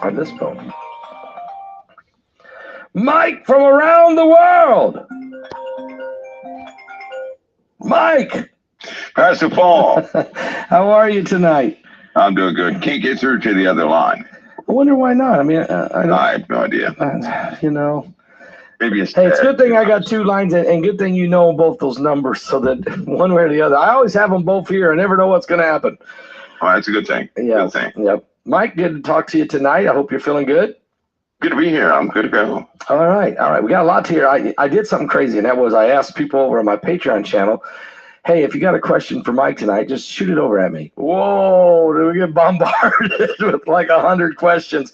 on this phone. Mike from around the world. Mike. Pastor Paul. How are you tonight? I'm doing good. Can't get through to the other line. I wonder why not. I mean, I have no idea. Maybe it's Hey, it's a good thing I got two lines, and good thing you know both those numbers, so that one way or the other. I always have them both here. I never know what's going to happen. Well, that's a good thing. Yeah. Good thing. Yep. Mike, good to talk to you tonight. I hope you're feeling good. Good to be here. I'm good to go. All right. We got a lot to hear. I did something crazy, and that was I asked people over on my Patreon channel, hey, if you got a question for Mike tonight, just shoot it over at me. Whoa, did we get bombarded with like 100 questions?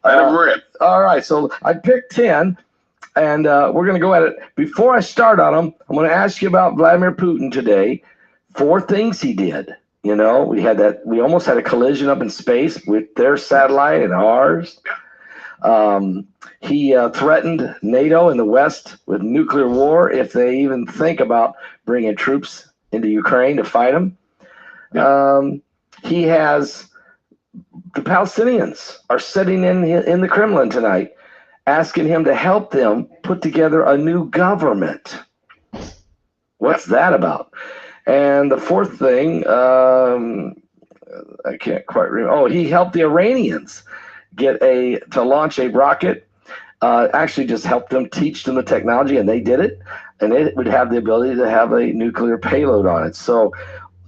All right, so I picked 10, and we're going to go at it. Before I start on them, I'm going to ask you about Vladimir Putin today. 4 things he did. You know, we almost had a collision up in space with their satellite and ours. He threatened NATO and the West with nuclear war if they even think about bringing troops into Ukraine to fight them. He has the Palestinians are sitting in the Kremlin tonight, asking him to help them put together a new government. What's that about? And the 4th thing, I can't quite remember. Oh, he helped the Iranians to launch a rocket. Actually, just helped them, teach them the technology, and they did it. And it would have the ability to have a nuclear payload on it. So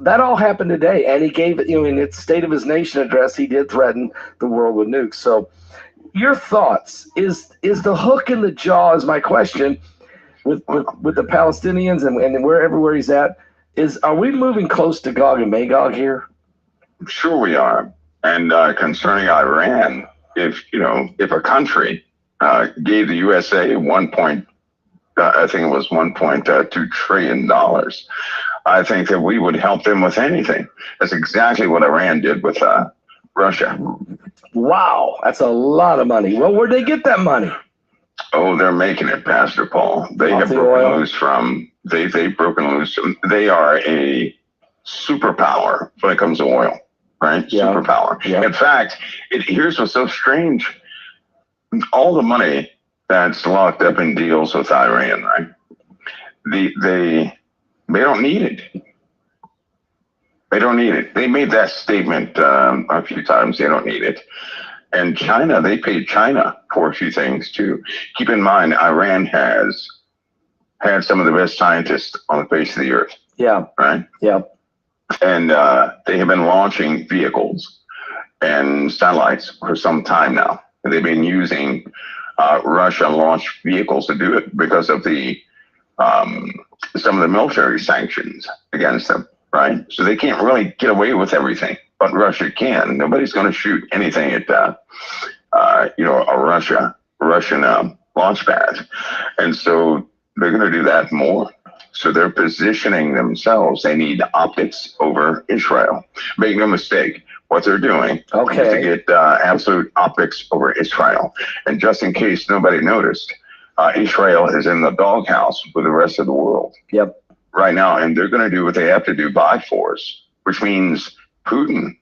that all happened today. And he gave it, in its State of His Nation address, he did threaten the world with nukes. So your thoughts, is the hook in the jaw, is my question, with the Palestinians and everywhere he's at, are we moving close to Gog and Magog here? Sure we are. And concerning Iran, if a country gave the USA I think it was $1.2 trillion, I think that we would help them with anything. That's exactly what Iran did with Russia. Wow, that's a lot of money. Well, where'd they get that money? Oh, they're making it, Pastor Paul. They've broken loose from. They've broken loose. They are a superpower when it comes to oil, right? Yeah. Superpower. Yeah. In fact, here's what's so strange. All the money that's locked up in deals with Iran, right? They don't need it. They don't need it. They made that statement a few times. They don't need it. And China, they paid China for a few things too. Keep in mind, Iran has had some of the best scientists on the face of the earth. Yeah. Right? Yeah. And they have been launching vehicles and satellites for some time now. And they've been using Russia launched vehicles to do it because of the some of the military sanctions against them, right? So they can't really get away with everything, but Russia can. Nobody's going to shoot anything at a Russian launch pad, and so they're going to do that more. So they're positioning themselves. They need optics over Israel. Make no mistake. What they're doing is to get absolute optics over Israel. And just in case nobody noticed, Israel is in the doghouse with the rest of the world. Yep. Right now, and they're going to do what they have to do by force, which means Putin,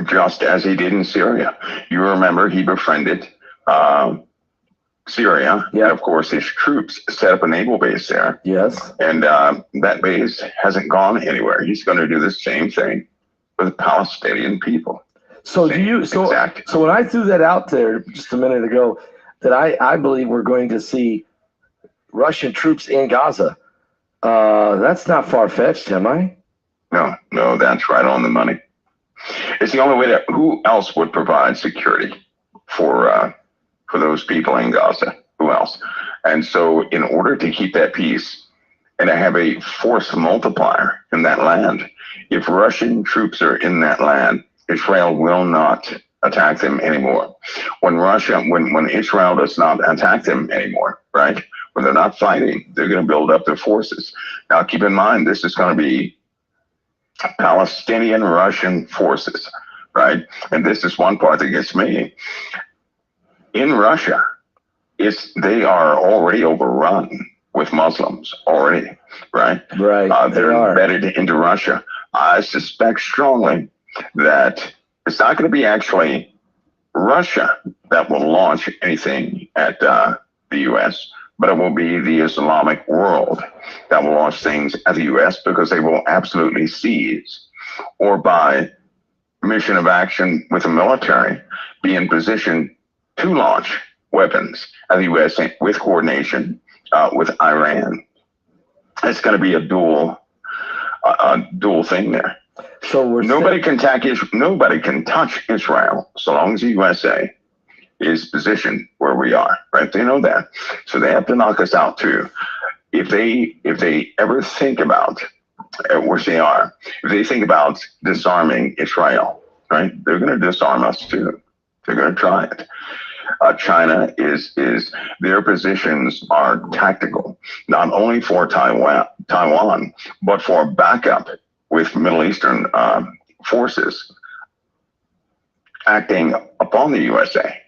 just as he did in Syria. You remember he befriended Syria. Yeah. And of course, his troops set up a naval base there. Yes. And that base hasn't gone anywhere. He's going to do the same thing with the Palestinian people. So so when I threw that out there just a minute ago, that I believe we're going to see Russian troops in Gaza, that's not far-fetched, am I? No, that's right on the money. It's the only way that who else would provide security for those people in Gaza? Who else? And so in order to keep that peace and to have a force multiplier in that land, if Russian troops are in that land, Israel will not attack them anymore. When Israel does not attack them anymore, right? When they're not fighting, they're going to build up their forces. Now, keep in mind, this is going to be Palestinian Russian forces, right? And this is one part that gets me. In Russia, they are already overrun with Muslims already, right? Right. They're embedded into Russia. I suspect strongly that it's not going to be actually Russia that will launch anything at the U.S., but it will be the Islamic world that will launch things at the U.S. because they will absolutely seize or by mission of action with the military be in position to launch weapons at the U.S. with coordination with Iran. It's going to be a dual thing there. So nobody can touch Israel so long as the USA is positioned where we are, right? They know that. So they have to knock us out too. If they ever think about, which they are, if they think about disarming Israel, right? They're going to disarm us too. They're going to try it. China is their positions are tactical, not only for Taiwan, but for backup with Middle Eastern forces acting upon the USA.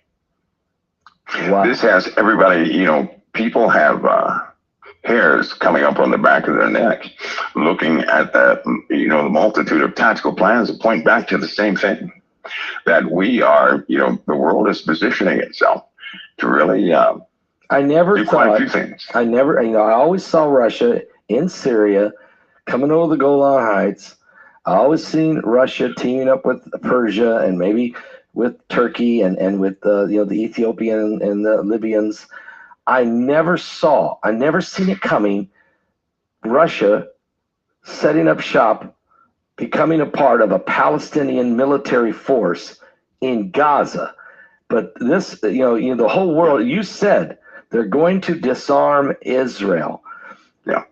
Wow. This has everybody, people have hairs coming up on the back of their neck, looking at the multitude of tactical plans that point back to the same thing, that we are, the world is positioning itself to really I never do thought, quite a few things. I always saw Russia in Syria coming over the Golan Heights. I always seen Russia teaming up with Persia and maybe with Turkey and with the Ethiopian and the Libyans. I never seen it coming. Russia setting up shop, becoming a part of a Palestinian military force in Gaza. But this, the whole world, you said they're going to disarm Israel. Yeah.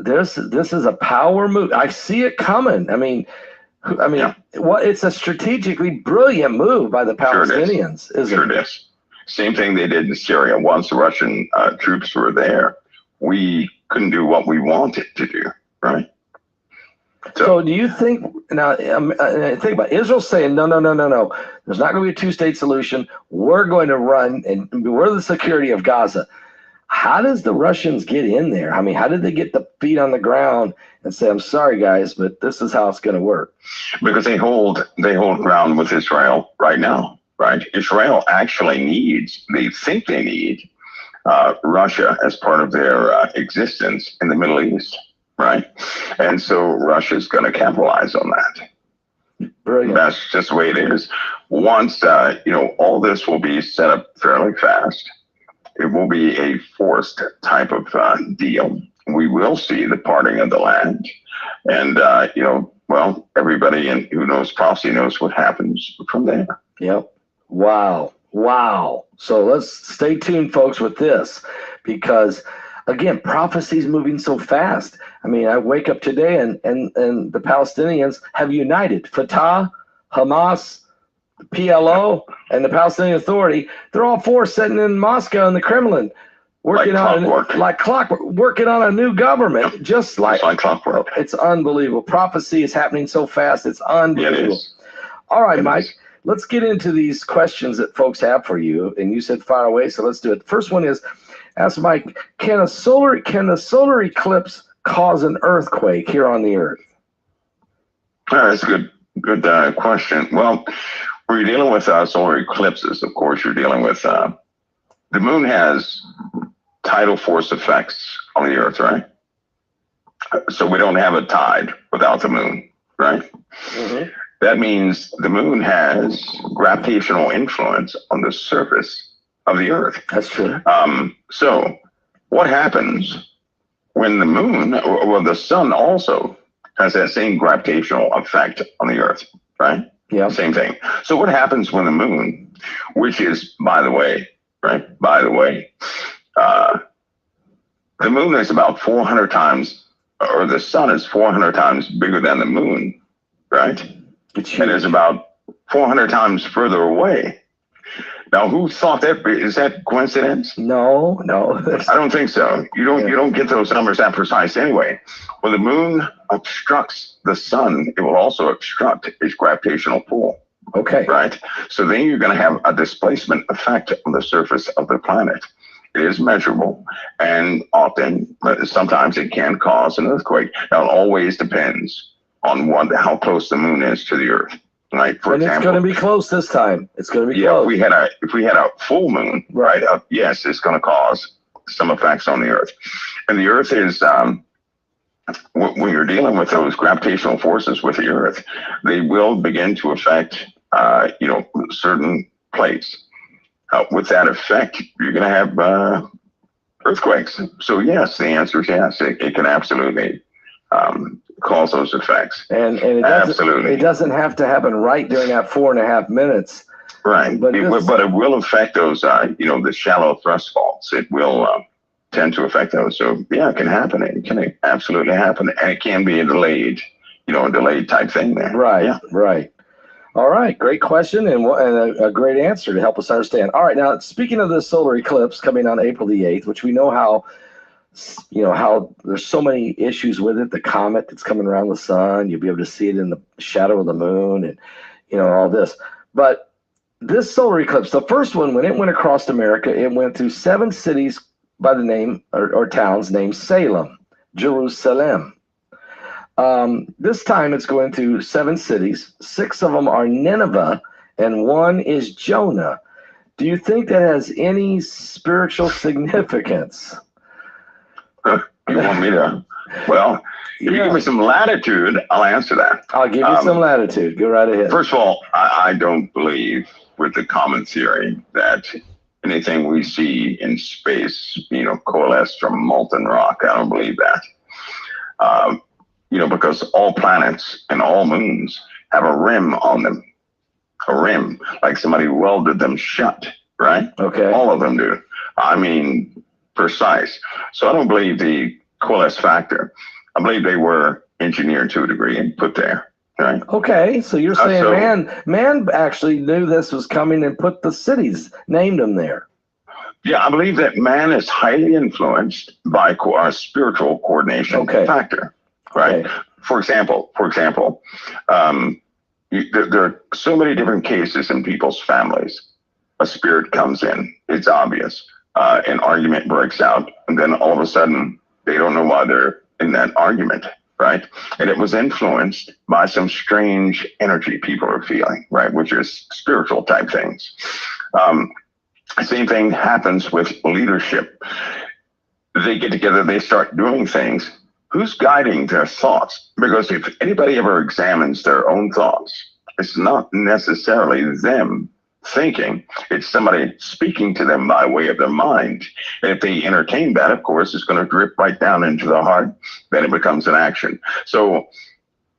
This is a power move. I see it coming. I mean, Yeah. It's a strategically brilliant move by the Palestinians, isn't Sure it? it is. Same thing they did in Syria. Once the Russian troops were there, we couldn't do what we wanted to do, right? So do you think, now think about it, Israel saying, no, there's not going to be a two-state solution. We're going to run, and we're the security of Gaza. How does the Russians get in there? I mean, how did they get the feet on the ground and say, I'm sorry, guys, but this is how it's going to work? Because they hold ground with Israel right now, right? Israel actually they think they need Russia as part of their existence in the Middle East, right? And so Russia's going to capitalize on that. Brilliant. That's just the way it is. Once, all this will be set up fairly fast. It will be a forced type of deal. We will see the parting of the land. And, everybody who knows prophecy knows what happens from there. Yep. Wow. So let's stay tuned, folks, with this, because, again, prophecy's moving so fast. I mean, I wake up today and the Palestinians have united. Fatah, Hamas, PLO, and the Palestinian Authority, they're all four sitting in Moscow in the Kremlin, working like clockwork, working on a new government, just like clockwork. It's unbelievable. Prophecy is happening so fast. It's unbelievable. It is. All right, Mike, let's get into these questions that folks have for you. And you said fire away, so let's do it. The first one is, ask Mike, can a solar eclipse cause an earthquake here on the Earth? That's a good question. Well, when you're dealing with solar eclipses, of course, you're dealing with the moon has tidal force effects on the Earth, right? So we don't have a tide without the moon, right? Mm-hmm. That means the moon has gravitational influence on the surface of the Earth. That's true. So what happens when the moon, or the sun also has that same gravitational effect on the Earth, right? Yeah. Same thing. So what happens when the moon, which is, by the way, the moon is about 400 times, or the sun is 400 times bigger than the moon, right? And is about 400 times further away. Now, who thought that? Is that coincidence? No. I don't think so. You don't get those numbers that precise anyway. When the moon obstructs the sun, it will also obstruct its gravitational pull. Okay. Right. So then you're going to have a displacement effect on the surface of the planet. It is measurable, and sometimes it can cause an earthquake. Now, it always depends on how close the moon is to the Earth. Right, for And it's example, going to be close this time. It's going to be yeah, close. if we had a full moon, right, yes, it's going to cause some effects on the Earth, and the Earth is when you're dealing with those gravitational forces with the Earth, they will begin to affect certain plates. With that effect, you're going to have earthquakes. So yes, the answer is yes. It can absolutely cause those effects. And it doesn't have to happen right during that 4.5 minutes. Right, but it will affect those, the shallow thrust faults. It will tend to affect those. So yeah, it can happen. It can absolutely happen, and it can be a delayed type thing there. Right, yeah. Right. All right, great question and a great answer to help us understand. All right, now speaking of the solar eclipse coming on April the 8th, which we know how there's so many issues with it, the comet that's coming around the sun, you'll be able to see it in the shadow of the moon and all this. But this solar eclipse, the first one, when it went across America, it went through 7 cities by the name or towns named Salem, Jerusalem. This time it's going through 7 cities. 6 of them are Nineveh, and 1 is Jonah. Do you think that has any spiritual significance? You want me to? Well, if you give me some latitude, I'll answer that. I'll give you some latitude. Go right ahead. First of all, I don't believe with the common theory that anything we see in space, coalesced from molten rock. I don't believe that. Because all planets and all moons have a rim on them, a rim, like somebody welded them shut, right? Okay. All of them do. I mean, precise. So I don't believe the coalesce factor. I believe they were engineered to a degree and put there, right? Okay, so you're saying man actually knew this was coming and put the cities, named them there. Yeah, I believe that man is highly influenced by a spiritual coordination factor. Right. Okay. For example, there are so many different cases in people's families. A spirit comes in, it's obvious. An argument breaks out, and then all of a sudden they don't know why they're in that argument, right? And it was influenced by some strange energy people are feeling, right? Which is spiritual type things. Same thing happens with leadership. They get together, they start doing things. Who's guiding their thoughts? Because if anybody ever examines their own thoughts, it's not necessarily them thinking. It's somebody speaking to them by way of their mind. And if they entertain that, of course, it's going to drip right down into the heart. Then it becomes an action. So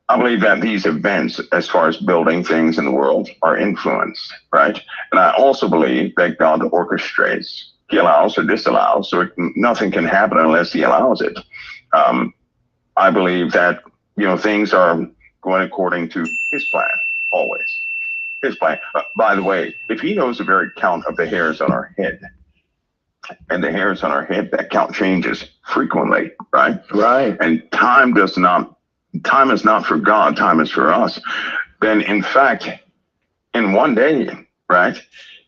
I believe that these events, as far as building things in the world, are influenced, right? And I also believe that God orchestrates. He allows or disallows. So nothing can happen unless he allows it. I believe that, things are going according to his plan, always. His plan. By the way, if he knows the very count of the hairs on our head, and the hairs on our head, that count changes frequently, right? Right. And time is not for God, time is for us. Then, in fact, in one day, right,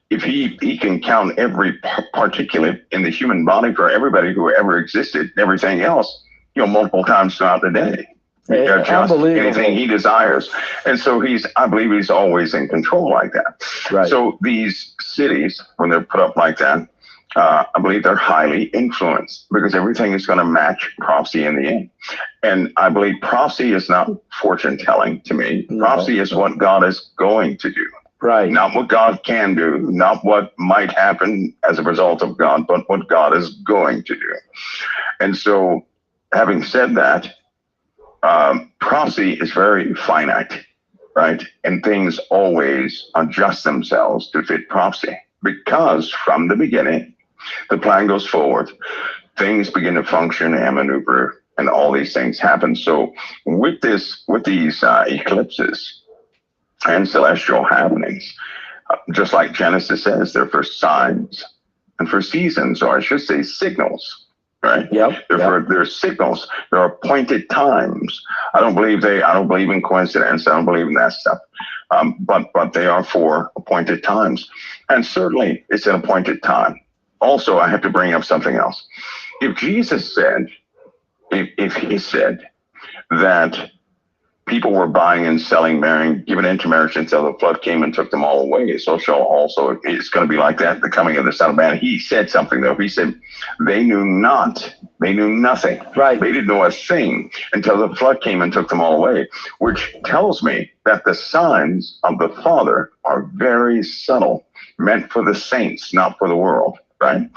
if he can count every particulate in the human body for everybody who ever existed, everything else, multiple times throughout the day. Anything he desires. And so I believe he's always in control like that. Right. So these cities, when they're put up like that, I believe they're highly influenced because everything is going to match prophecy in the end. And I believe prophecy is not fortune telling to me. No. Prophecy is what God is going to do. Right. Not what God can do, not what might happen as a result of God, but what God is going to do. And so, having said that, prophecy is very finite, right? And things always adjust themselves to fit prophecy because from the beginning, the plan goes forward, things begin to function and maneuver, and all these things happen. So with these eclipses and celestial happenings, just like Genesis says, they're for signs and for seasons, or I should say signals. Right. Yep. They're signals. There are appointed times. I don't believe in coincidence. I don't believe in that stuff. But they are for appointed times, and certainly it's an appointed time. Also, I have to bring up something else. If Jesus said, if he said that people were buying and selling, marrying, giving into marriage until the flood came and took them all away. So shall also, it's going to be like that, the coming of the Son of Man. He said something, though. He said, they knew nothing. Right. They didn't know a thing until the flood came and took them all away, which tells me that the signs of the Father are very subtle, meant for the saints, not for the world. Right?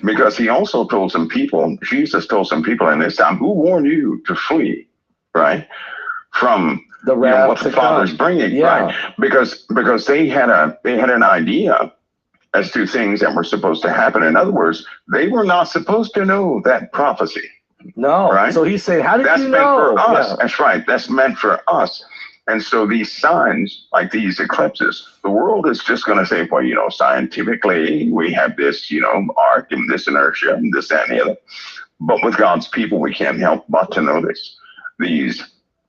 Because he also told some people, Jesus told some people in this time, who warned you to flee, right? From the wrath what the Father's bringing, yeah. Right? Because they had an idea as to things that were supposed to happen. In other words, they were not supposed to know that prophecy. No. Right? So he's saying, how did That's you meant know? for us. Yeah. That's right. That's meant for us. And so these signs, like these eclipses, the world is just going to say, well, scientifically, we have this, arc and this inertia and this, that, and the other. But with God's people, we can't help but to know these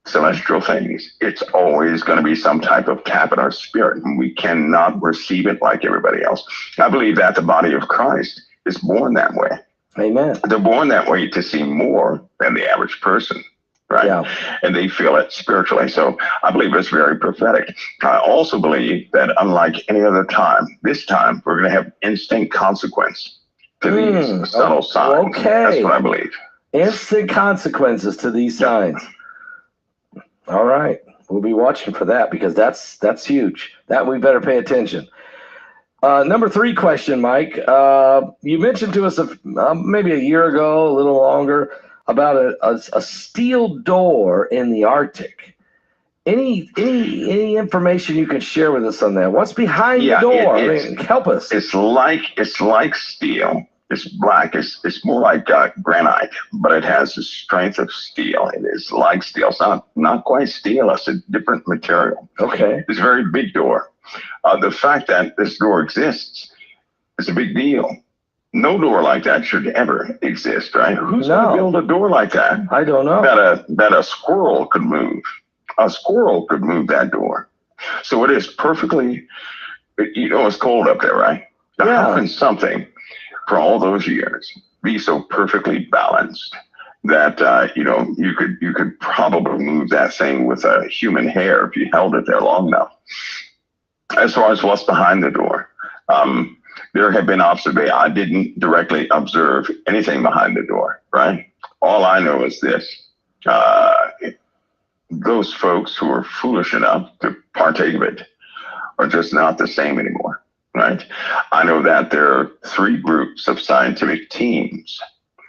celestial things. It's always going to be some type of tap in our spirit, and we cannot receive it like everybody else. I believe that the body of Christ is born that way. Amen. They're born that way to see more than the average person. Right. Yeah. And they feel it spiritually. So I believe it's very prophetic. I also believe that unlike any other time, this time we're going to have instant consequence to these subtle signs. Okay. That's what I believe. Instant consequences to these signs. All right. We'll be watching for that because that's huge. That we better pay attention. Number 3 question, Mike. You mentioned to us maybe a year ago, a little longer, about a steel door in the Arctic. Any information you can share with us on that? What's behind the door? Help us. It's like steel. It's black. It's more like granite, but it has the strength of steel. It is like steel. It's not quite steel. It's a different material. Okay. It's a very big door. The fact that this door exists is a big deal. No door like that should ever exist, right? Who's going to build a door like that? I don't know. That a squirrel could move. A squirrel could move that door. So it is perfectly, it's cold up there, right? Now, how can something for all those years be so perfectly balanced that, you could probably move that thing with a human hair if you held it there long enough? As far as what's behind the door, there have been observations. I didn't directly observe anything behind the door, right? All I know is this. Those folks who are foolish enough to partake of it are just not the same anymore, right? I know that there are 3 groups of scientific teams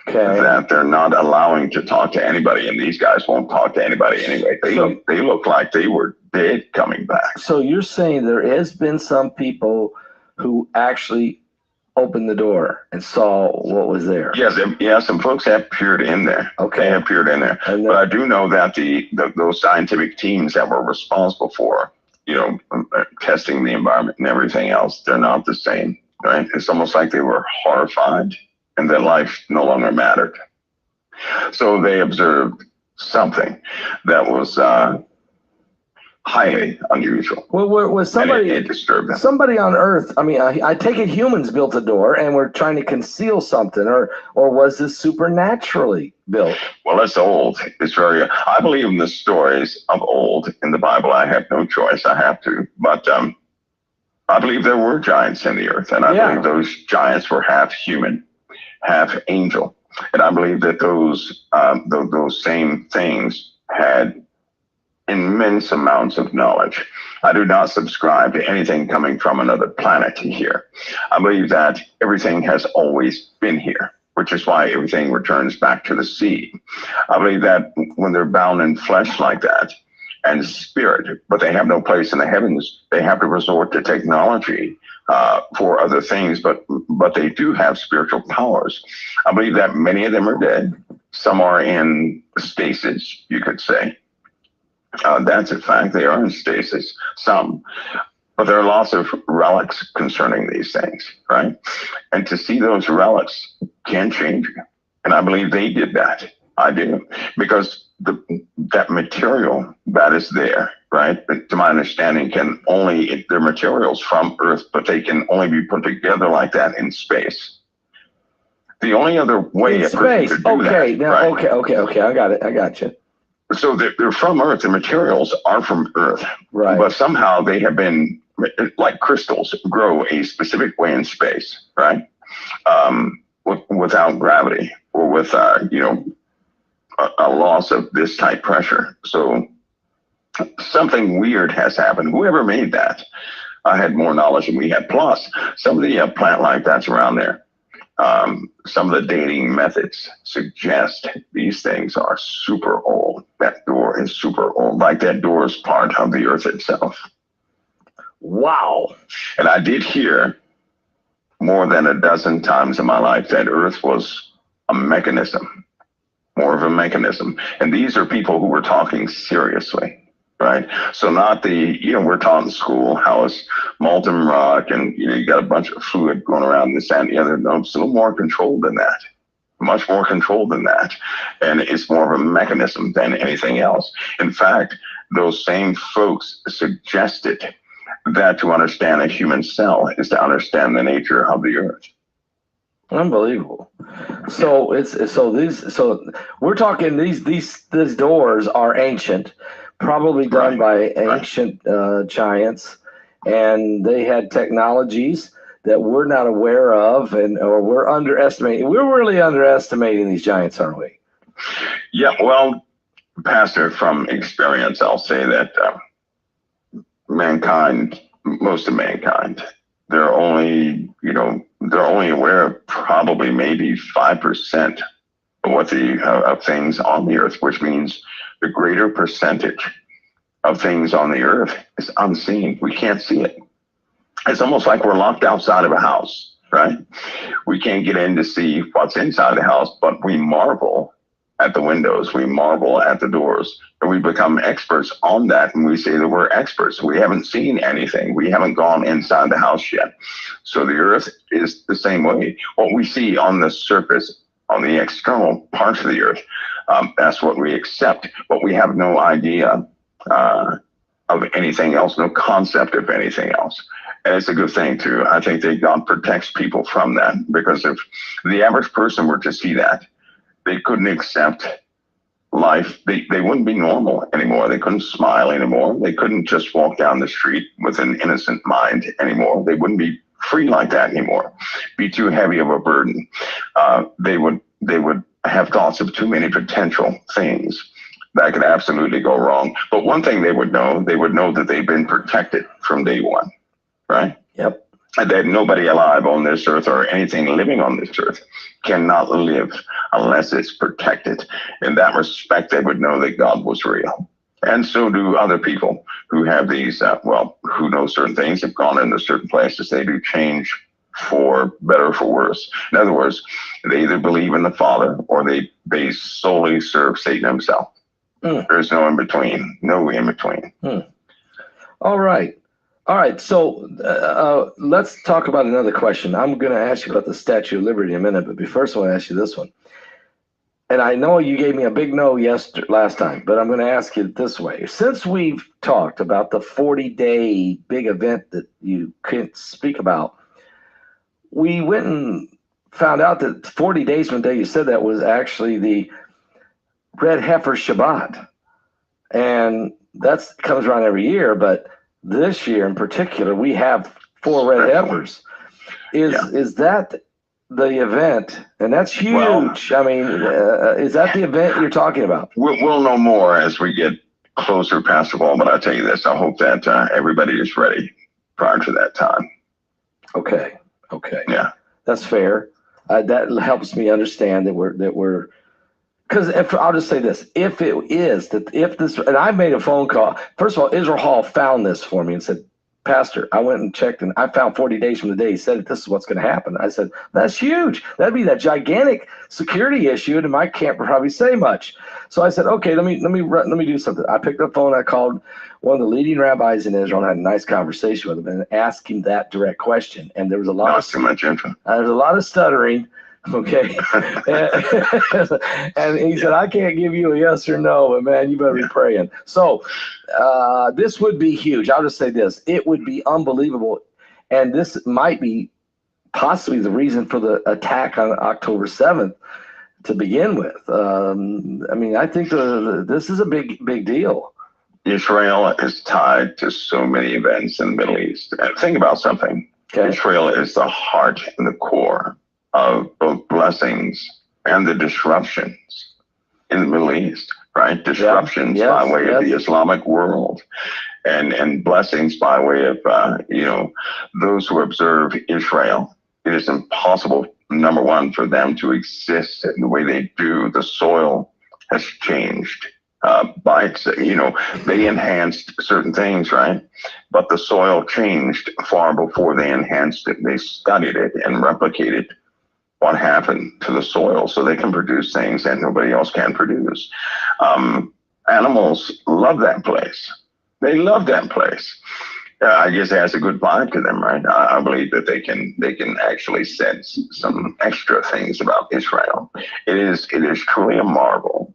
that they're not allowing to talk to anybody, and these guys won't talk to anybody anyway. They look like they were dead coming back. So you're saying there has been some people who actually opened the door and saw what was there? Yes, some folks have peered in there. Okay. They have peered in there. But I do know that those scientific teams that were responsible for, testing the environment and everything else, they're not the same, right? It's almost like they were horrified and that life no longer mattered. So they observed something that was highly unusual. Well, was somebody it disturbed them. Somebody on Earth? I mean, I take it humans built a door and were trying to conceal something, or was this supernaturally built? Well, it's old. It's very. I believe in the stories of old in the Bible. I have no choice. I have to. But I believe there were giants in the earth, and I believe those giants were half human, half angel, and I believe that those same things had immense amounts of knowledge. I do not subscribe to anything coming from another planet here. I believe that everything has always been here, which is why everything returns back to the sea. I believe that when they're bound in flesh like that and spirit, but they have no place in the heavens, they have to resort to technology for other things, but they do have spiritual powers. I believe that many of them are dead. Some are in stasis, you could say. That's a fact. They are in stasis, some. But there are lots of relics concerning these things, right? And to see those relics can change you. And I believe they did that. I do. Because that material that is there, right, to my understanding, they're materials from Earth, but they can only be put together like that in space. The only other way in space. Okay, I got it. I got you. So they're from Earth. The materials are from Earth, Right. but somehow they have been, like crystals, grow a specific way in space, right? Without gravity or with a loss of this type pressure. So something weird has happened. Whoever made that had more knowledge than we had. Plus, some of the plant life that's around there. Some of the dating methods suggest these things are super old. That door is super old, like that door is part of the Earth itself. Wow. And I did hear more than a dozen times in my life that Earth was a mechanism, more of a mechanism. And these are people who were talking seriously. Right. So not we're taught in school how it's molten rock and, you got a bunch of fluid going around this and the other. No, it's a little more controlled than that, much more controlled than that. And it's more of a mechanism than anything else. In fact, those same folks suggested that to understand a human cell is to understand the nature of the Earth. Unbelievable. So we're talking these doors are ancient. Probably done by ancient giants, and they had technologies that we're not aware of, or we're underestimating. We're really underestimating these giants, aren't we? Yeah, well, Pastor, from experience, I'll say that most of mankind, they're only aware of probably maybe 5% of things on the Earth, which means the greater percentage of things on the Earth is unseen. We can't see it. It's almost like we're locked outside of a house, right? We can't get in to see what's inside the house, but we marvel at the windows. We marvel at the doors, and we become experts on that. And we say that we're experts. We haven't seen anything. We haven't gone inside the house yet. So the Earth is the same way. What we see on the surface, on the external parts of the Earth, that's what we accept, but we have no idea of anything else, no concept of anything else. And it's a good thing, too. I think that God protects people from that, because if the average person were to see that, they couldn't accept life. They wouldn't be normal anymore. They couldn't smile anymore. They couldn't just walk down the street with an innocent mind anymore. They wouldn't be free like that anymore, be too heavy of a burden. They would have thoughts of too many potential things that could absolutely go wrong. But one thing they would know that they've been protected from day one, right? Yep. And that nobody alive on this earth or anything living on this earth cannot live unless it's protected. In that respect, they would know that God was real. And so do other people who have these, who know certain things, have gone into certain places. They do change for better or for worse. In other words, they either believe in the Father or they solely serve Satan himself. There's no in between. No in between. All right. So let's talk about another question. I'm going to ask you about the Statue of Liberty in a minute, but first I want to ask you this one. And I know you gave me a big no last time, but I'm going to ask you this way. Since we've talked about the 40-day big event that you couldn't speak about, we went and found out that 40 days from the day you said that was actually the Red Heifer Shabbat. And that comes around every year, but this year in particular, we have 4 red heifers. Is that the event? And that's huge. Well, I mean, is that the event you're talking about? We'll know more as we get closer, Pastor Paul, but I'll tell you this. I hope that everybody is ready prior to that time. Okay. Yeah. That's fair. That helps me understand that we're because I'll just say this: if this, and I made a phone call. First of all, Israel Hall found this for me and said, "Pastor, I went and checked, and I found 40 days from the day he said that this is what's going to happen." I said, "That's huge. That'd be that gigantic security issue, and I can't probably say much." So I said, "Okay, let me do something." I picked up the phone. I called one of the leading rabbis in Israel and had a nice conversation with him and asked him that direct question. And there was a lot of too much info. There's a lot of stuttering. Okay. and he said, "I can't give you a yes or no, but man, you better be praying." So this would be huge. I'll just say this. It would be unbelievable. And this might be possibly the reason for the attack on October 7th to begin with. I mean, I think this is a big deal. Israel is tied to so many events in the Middle East. And think about something. Okay. Israel is the heart and the core of both blessings and the disruptions in the Middle East, right? Disruptions by way of the Islamic world, and blessings by way of, those who observe Israel. It is impossible, number one, for them to exist in the way they do. The soil has changed. They enhanced certain things, right? But the soil changed far before they enhanced it. They studied it and replicated what happened to the soil so they can produce things that nobody else can produce. Animals love that place. They love that place. I guess it has a good vibe to them, right? I believe that they can actually sense some extra things about Israel. It is truly a marvel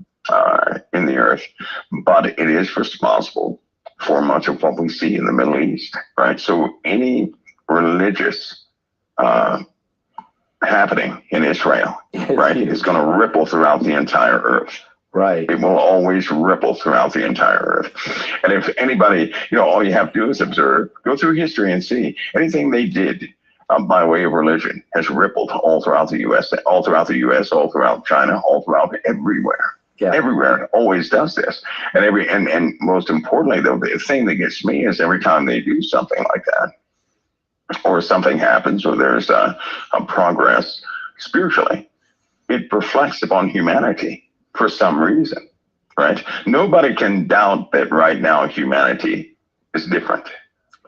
in the earth, but it is responsible for much of what we see in the Middle East, right? So any religious happening in Israel, right, is going to ripple throughout the entire earth. Right. It will always ripple throughout the entire earth. And if anybody, all you have to do is observe, go through history and see anything they did by way of religion has rippled all throughout the U.S., all throughout China, all throughout everywhere. Yeah. Everywhere. It always does this. And most importantly, though, the thing that gets me is every time they do something like that, or something happens, or there's a progress spiritually, it reflects upon humanity for some reason, right? Nobody can doubt that right now humanity is different.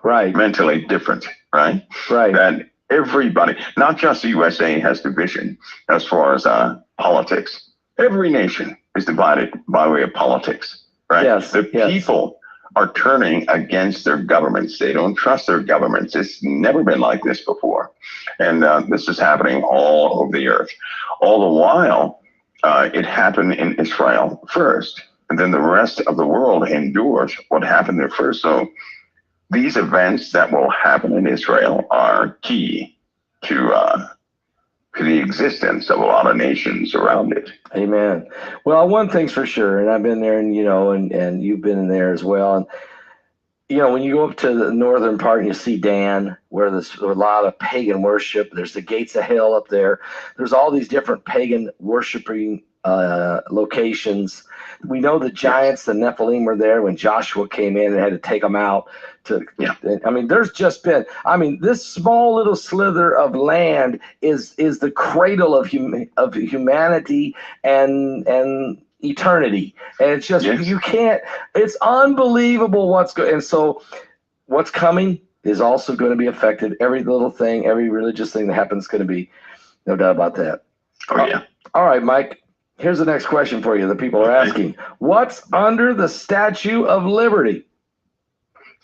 Right. Mentally different, right? Right. That everybody, not just the USA, has division as far as politics. Every nation is divided by way of politics, right? Yes. The people are turning against their governments. They don't trust their governments. It's never been like this before. And this is happening all over the earth. All the while, it happened in Israel first, and then the rest of the world endures what happened there first. So these events that will happen in Israel are key to the existence of a lot of nations around it. Amen. Well, one thing's for sure, and I've been there, and and you've been in there as well. And when you go up to the northern part and you see Dan, where there's a lot of pagan worship, there's the gates of hell up there. There's all these different pagan worshiping locations. We know the giants, the Nephilim, were there when Joshua came in and had to take them out. I mean, there's just been, this small little slither of land is the cradle of humanity and eternity. And it's just, you can't, it's unbelievable what's going. And so what's coming is also going to be affected. Every little thing, every religious thing that happens is going to be, no doubt about that. Oh, yeah. All right, Mike. Here's the next question for you. The people are asking, what's under the Statue of Liberty?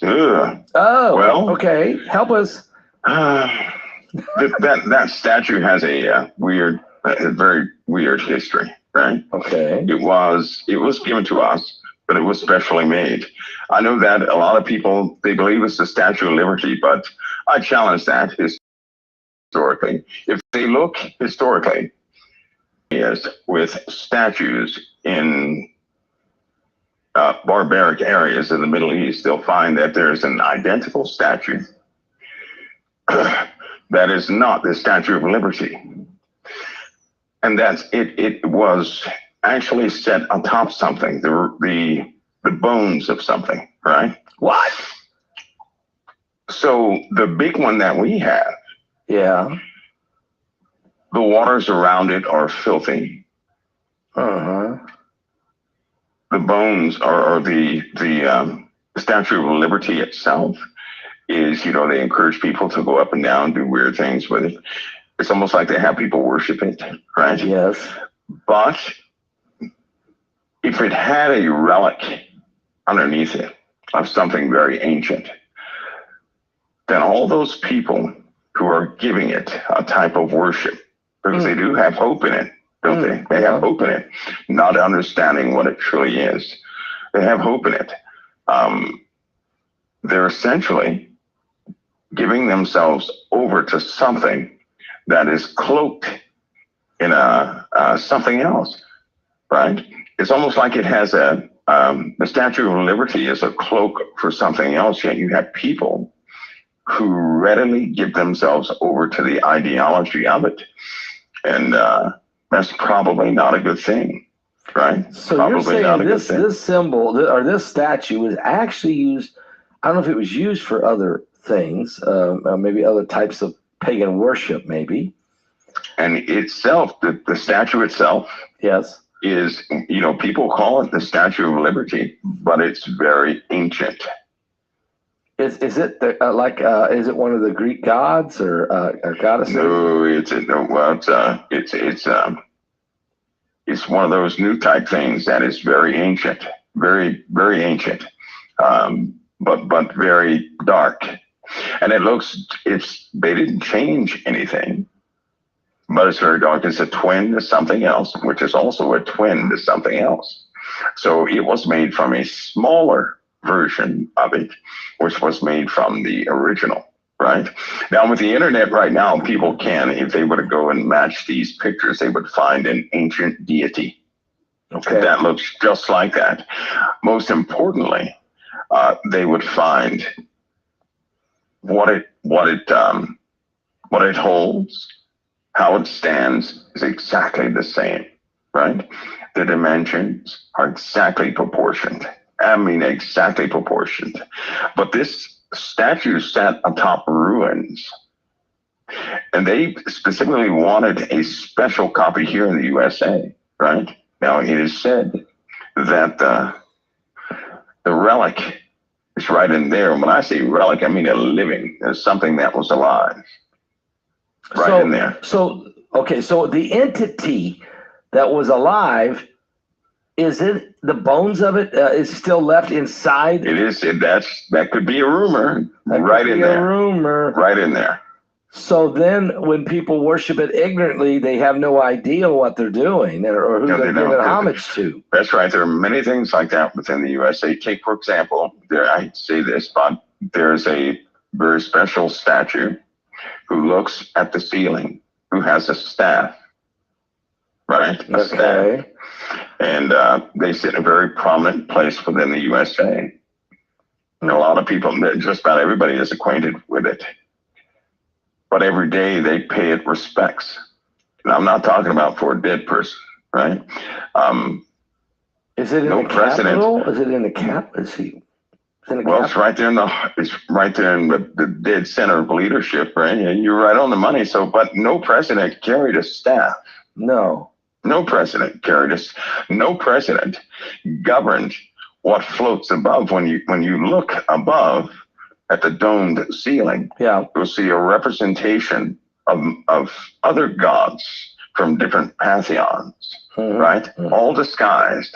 Well, okay. Help us. That statue has a very weird history, right? Okay. It was given to us, but it was specially made. I know that a lot of people, they believe it's the Statue of Liberty, but I challenge that historically. If they look historically, yes, with statues in barbaric areas in the Middle East, they'll find that there's an identical statue that is not the Statue of Liberty. And that's it. It was actually set atop something, the bones of something, right? What? So the big one that we have, yeah, the waters around it are filthy. Uh-huh. The bones or the Statue of Liberty itself is, they encourage people to go up and down, do weird things with it. It's almost like they have people worship it, right? Yes. But if it had a relic underneath it of something very ancient, then all those people who are giving it a type of worship, because they do have hope in it, don't they? They have hope in it, not understanding what it truly is. They have hope in it. They're essentially giving themselves over to something that is cloaked in something else, right? It's almost like it has the Statue of Liberty is a cloak for something else, yet you have people who readily give themselves over to the ideology of it. And that's probably not a good thing, right? So Probably you're not saying a good thing. this symbol or this statue was actually used, I don't know if it was used for other things, maybe other types of pagan worship, maybe. And itself, the statue itself, Yes. is, people call it the Statue of Liberty, but it's very ancient. Is it is it one of the Greek gods or goddesses? No, it's one of those new type things that is very ancient, very, very ancient, but very dark. And they didn't change anything, but it's very dark. It's a twin to something else, which is also a twin to something else. So it was made from a smaller version of it, which was made from the original, right? Now, with the internet right now, people can, if they were to go and match these pictures, they would find an ancient deity. Okay. That looks just like that. Most importantly, they would find what it holds, how it stands is exactly the same, right? The dimensions are exactly proportioned. I mean, exactly proportioned. But this statue sat atop ruins. And they specifically wanted a special copy here in the USA, right? Now, it is said that the relic is right in there. When I say relic, I mean a living. There's something that was alive right in there. So the entity that was alive, is it the bones of it is still left inside? It is. That could be a rumor. Right in there. So then, when people worship it ignorantly, they have no idea what they're doing or who they're giving homage to. That's right. There are many things like that within the USA. Take, for example, I say this, but there's a very special statue who looks at the ceiling, who has a staff, right? A staff. And they sit in a very prominent place within the USA. And a lot of people, just about everybody is acquainted with it. But every day they pay it respects. And I'm not talking about for a dead person, right? Is it in the Capitol? Is it in the cap? Well, it's right there in the dead center of leadership, right? And you're right on the money. So, but no president carried a staff. No president governed what floats above. When you look above at the domed ceiling, you'll see a representation of other gods from different pantheons, right? All disguised.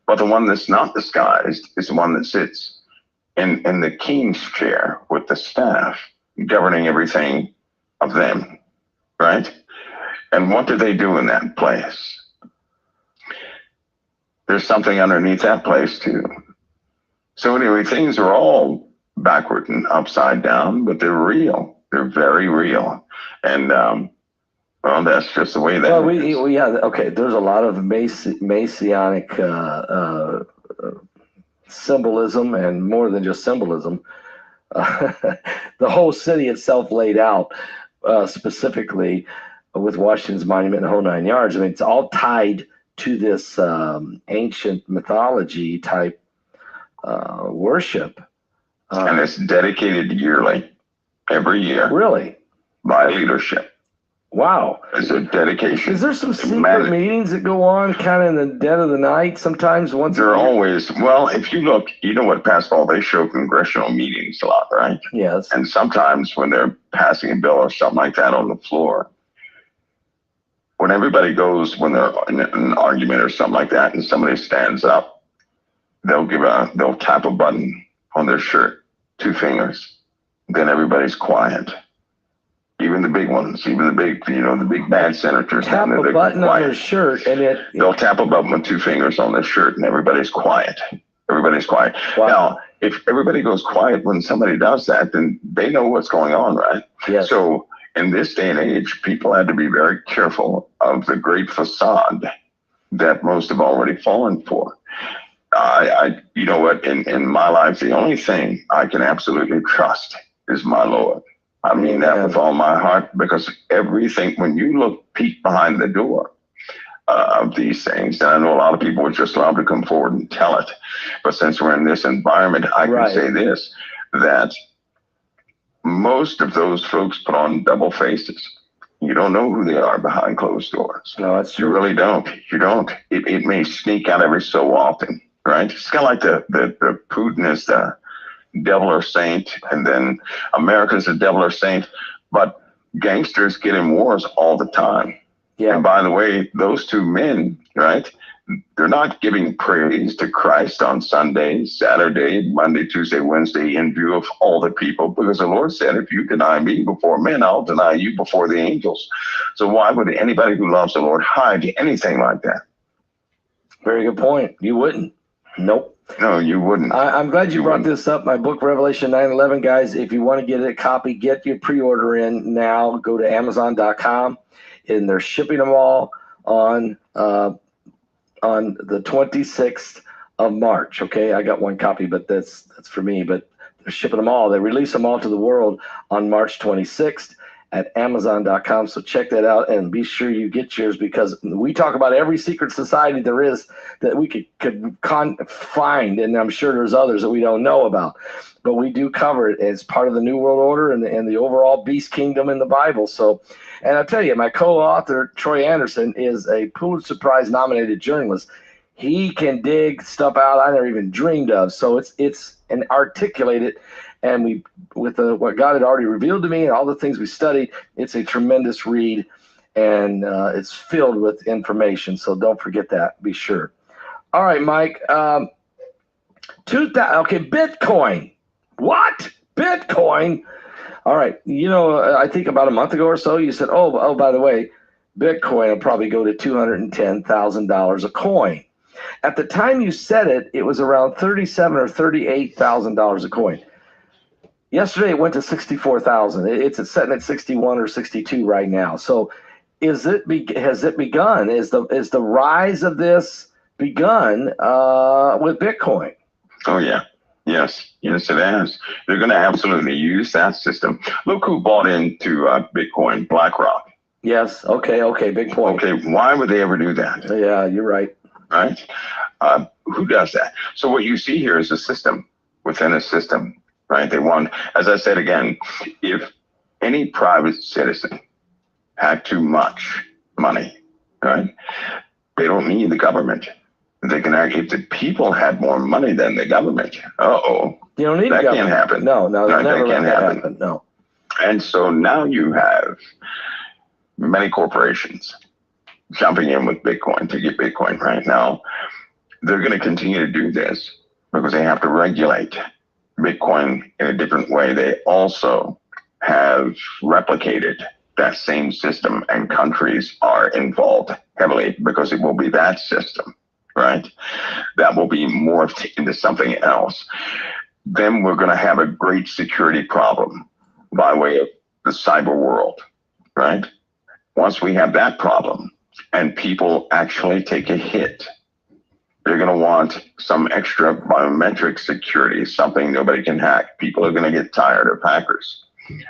But the one that's not disguised is the one that sits in the king's chair with the staff governing everything of them, right? And what do they do in that place? There's something underneath that place too. So anyway, things are all backward and upside down, but they're real. They're very real. And well, that's just the way that is. There's a lot of Messianic symbolism, and more than just symbolism. The whole city itself laid out specifically with Washington's monument and the whole 9 yards. I mean, it's all tied to this ancient mythology type worship. And it's dedicated yearly, every year. Really? By leadership. Wow. It's a dedication. Is there some secret meetings that go on kind of in the dead of the night sometimes? They're always, well, if you look, you know what, Pascal, they show congressional meetings a lot, right? Yes. And sometimes when they're passing a bill or something like that on the floor, when everybody goes, when they're in an argument or something like that, and somebody stands up, they'll tap a button on their shirt, 2 fingers. Then everybody's quiet. Even the big ones, even the big bad senators. Tap a button on their shirt, and they'll tap a button with 2 fingers on their shirt, and everybody's quiet. Everybody's quiet. Wow. Now, if everybody goes quiet when somebody does that, then they know what's going on, right? Yes. So in this day and age, people had to be very careful of the great facade that most have already fallen for. You know what? In my life, the only thing I can absolutely trust is my Lord. I mean that with all my heart, because everything, when you peek behind the door of these things, and I know a lot of people would just love to come forward and tell it, but since we're in this environment, I can say this, that most of those folks put on double faces. You don't know who they are behind closed doors. No, that's true. You really don't. You don't. It may sneak out every so often, right? It's kind of like the Putin is the devil or saint, and then America's the devil or saint, but gangsters get in wars all the time. Yeah. And by the way, those two men, right? They're not giving praise to Christ on Sunday, Saturday, Monday, Tuesday, Wednesday in view of all the people, because the Lord said, if you deny me before men, I'll deny you before the angels. So why would anybody who loves the Lord hide anything like that? Very good point. You wouldn't. Nope. No, you wouldn't. I'm glad you brought this up. My book, Revelation 9:11, guys, if you want to get a copy, get your pre-order in now. Go to Amazon.com, and they're shipping them all on the 26th of March. Okay, I got one copy, but that's for me. But they're shipping them all. They release them all to the world on March 26th at Amazon.com. So check that out and be sure you get yours, because we talk about every secret society there is that we could find, and I'm sure there's others that we don't know about. But we do cover it as part of the New World Order and the overall beast kingdom in the Bible. So, and I'll tell you, my co-author, Troy Anderson, is a Pulitzer Prize nominated journalist. He can dig stuff out I never even dreamed of. So it's and articulate it. And with what God had already revealed to me and all the things we studied, it's a tremendous read, and it's filled with information. So don't forget that. Be sure. All right, Mike. Okay, Bitcoin. What? Bitcoin? All right. You know, I think about a month ago or so, you said, oh, by the way, Bitcoin will probably go to $210,000 a coin. At the time you said it, it was around $37,000 or $38,000 a coin. Yesterday it went to 64,000. It's sitting at 61 or 62 right now. So, has it begun? Is the rise of this begun with Bitcoin? Oh yeah, yes, it has. They're going to absolutely use that system. Look who bought into Bitcoin, BlackRock. Yes. Okay. Big point. Okay. Why would they ever do that? Yeah, you're right. Right. Who does that? So what you see here is a system within a system. Right. They want, as I said again, if any private citizen had too much money, right, they don't need the government. They can argue if the people had more money than the government. You don't need that. Can't happen. No, right? Never that can't happen. No. And so now you have many corporations jumping in with Bitcoin to get Bitcoin right now. They're going to continue to do this because they have to regulate Bitcoin in a different way. They also have replicated that same system, and countries are involved heavily because it will be that system, right? That will be morphed into something else. Then we're going to have a great security problem by way of the cyber world, right? Once we have that problem and people actually take a hit, they're going to want some extra biometric security, something nobody can hack. People are going to get tired of hackers.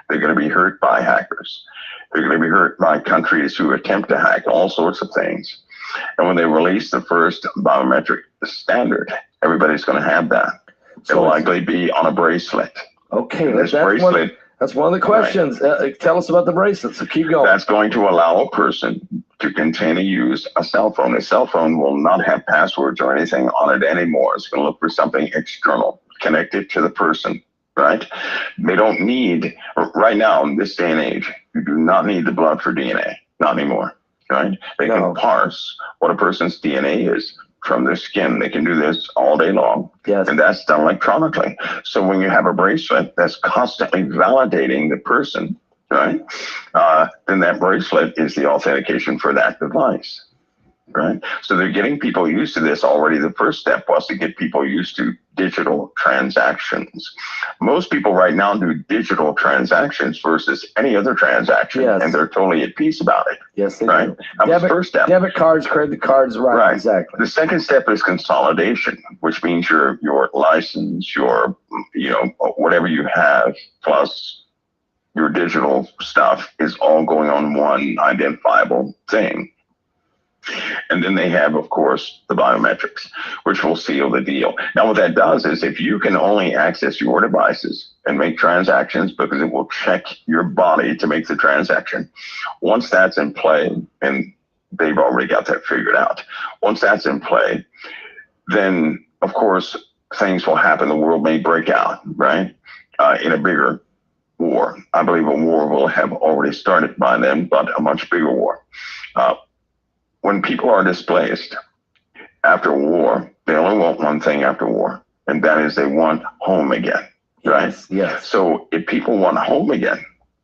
They're going to be hurt by hackers. They're going to be hurt by countries who attempt to hack all sorts of things. And when they release the first biometric standard, everybody's going to have that. It'll likely be on a bracelet. Okay, that's one of the questions. Right. Tell us about the bracelet, so keep going. That's going to allow a person to contain and use a cell phone. A cell phone will not have passwords or anything on it anymore. It's going to look for something external, connected to the person, right? They don't need, right now in this day and age, you do not need the blood for DNA, not anymore, right? They can parse what a person's DNA is from their skin. They can do this all day long. Yes. And that's done electronically. So when you have a bracelet that's constantly validating the person, right, then that bracelet is the authentication for that device. Right. So they're getting people used to this already. The first step was to get people used to digital transactions. Most people right now do digital transactions versus any other transaction, Yes. and they're totally at peace about it. Yes, they Right. do. That was the first step. Debit cards, credit cards, right? Right. Exactly. The second step is consolidation, which means your license, your whatever you have, plus your digital stuff is all going on one identifiable thing. And then they have, of course, the biometrics, which will seal the deal. Now, what that does is if you can only access your devices and make transactions because it will check your body to make the transaction, once that's in play, and they've already got that figured out, once that's in play, then, of course, things will happen. The world may break out, right, in a bigger war. I believe a war will have already started by then, but a much bigger war. When people are displaced after war, they only want one thing after war, and that is they want home again, right? Yes, yes. So if people want home again,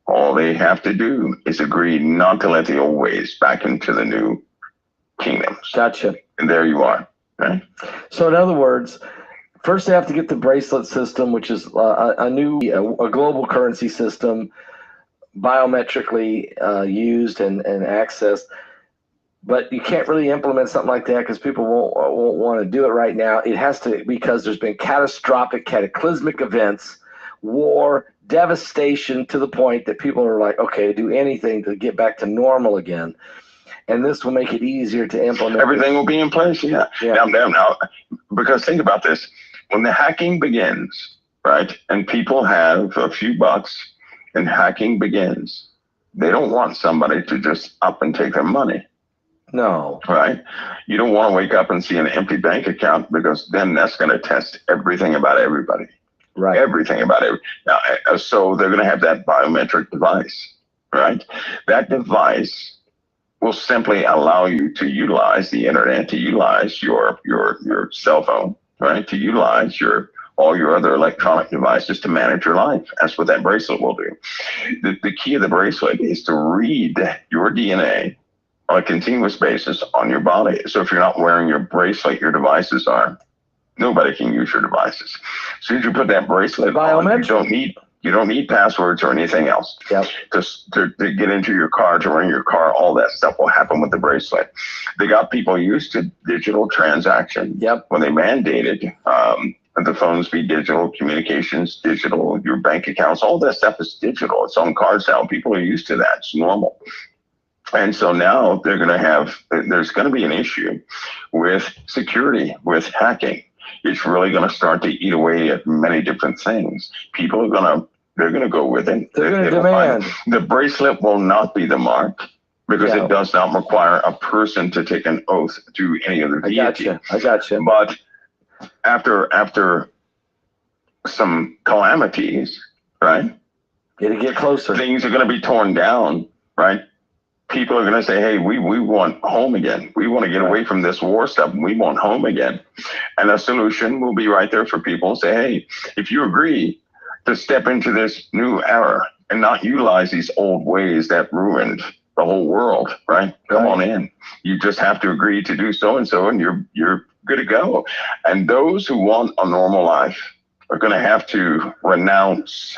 all they have to do is agree not to let the old ways back into the new kingdoms. Gotcha. And there you are, right? So in other words, first they have to get the bracelet system, which is a global currency system, biometrically used and accessed. But you can't really implement something like that because people won't want to do it right now. It has to, because there's been cataclysmic events, war, devastation, to the point that people are like, okay, do anything to get back to normal again. And this will make it easier to implement. Everything will be in place, yeah. Now, because think about this. When the hacking begins, right, and people have a few bucks and hacking begins, they don't want somebody to just up and take their money. No. Right? You don't want to wake up and see an empty bank account, because then that's going to test everything about everybody. Right. Everything about it. Now, so they're going to have that biometric device, right? That device will simply allow you to utilize the internet, to utilize your cell phone, right? To utilize all your other electronic devices to manage your life. That's what that bracelet will do. The key of the bracelet is to read your DNA on a continuous basis on your body. So if you're not wearing your bracelet, your devices are. Nobody can use your devices. As soon as you put that bracelet on, you don't need passwords or anything else. Yep. To get into your car, to run your car, all that stuff will happen with the bracelet. They got people used to digital transaction. Yep. When they mandated the phones be digital, communications digital, your bank accounts, all that stuff is digital. It's on cards now. People are used to that. It's normal. And so now there's going to be an issue with security, with hacking. It's really going to start to eat away at many different things. People are they're going to go with it. They're going to demand. The bracelet will not be the mark, because it does not require a person to take an oath to any other deity. I gotcha. But after some calamities, right? It'll get closer. Things are going to be torn down, right? People are going to say, hey, we want home again. We want to get away from this war stuff. We want home again. And a solution will be right there for people and say, hey, if you agree to step into this new era and not utilize these old ways that ruined the whole world, right? Come on in. You just have to agree to do so and so, and you're good to go. And those who want a normal life are going to have to renounce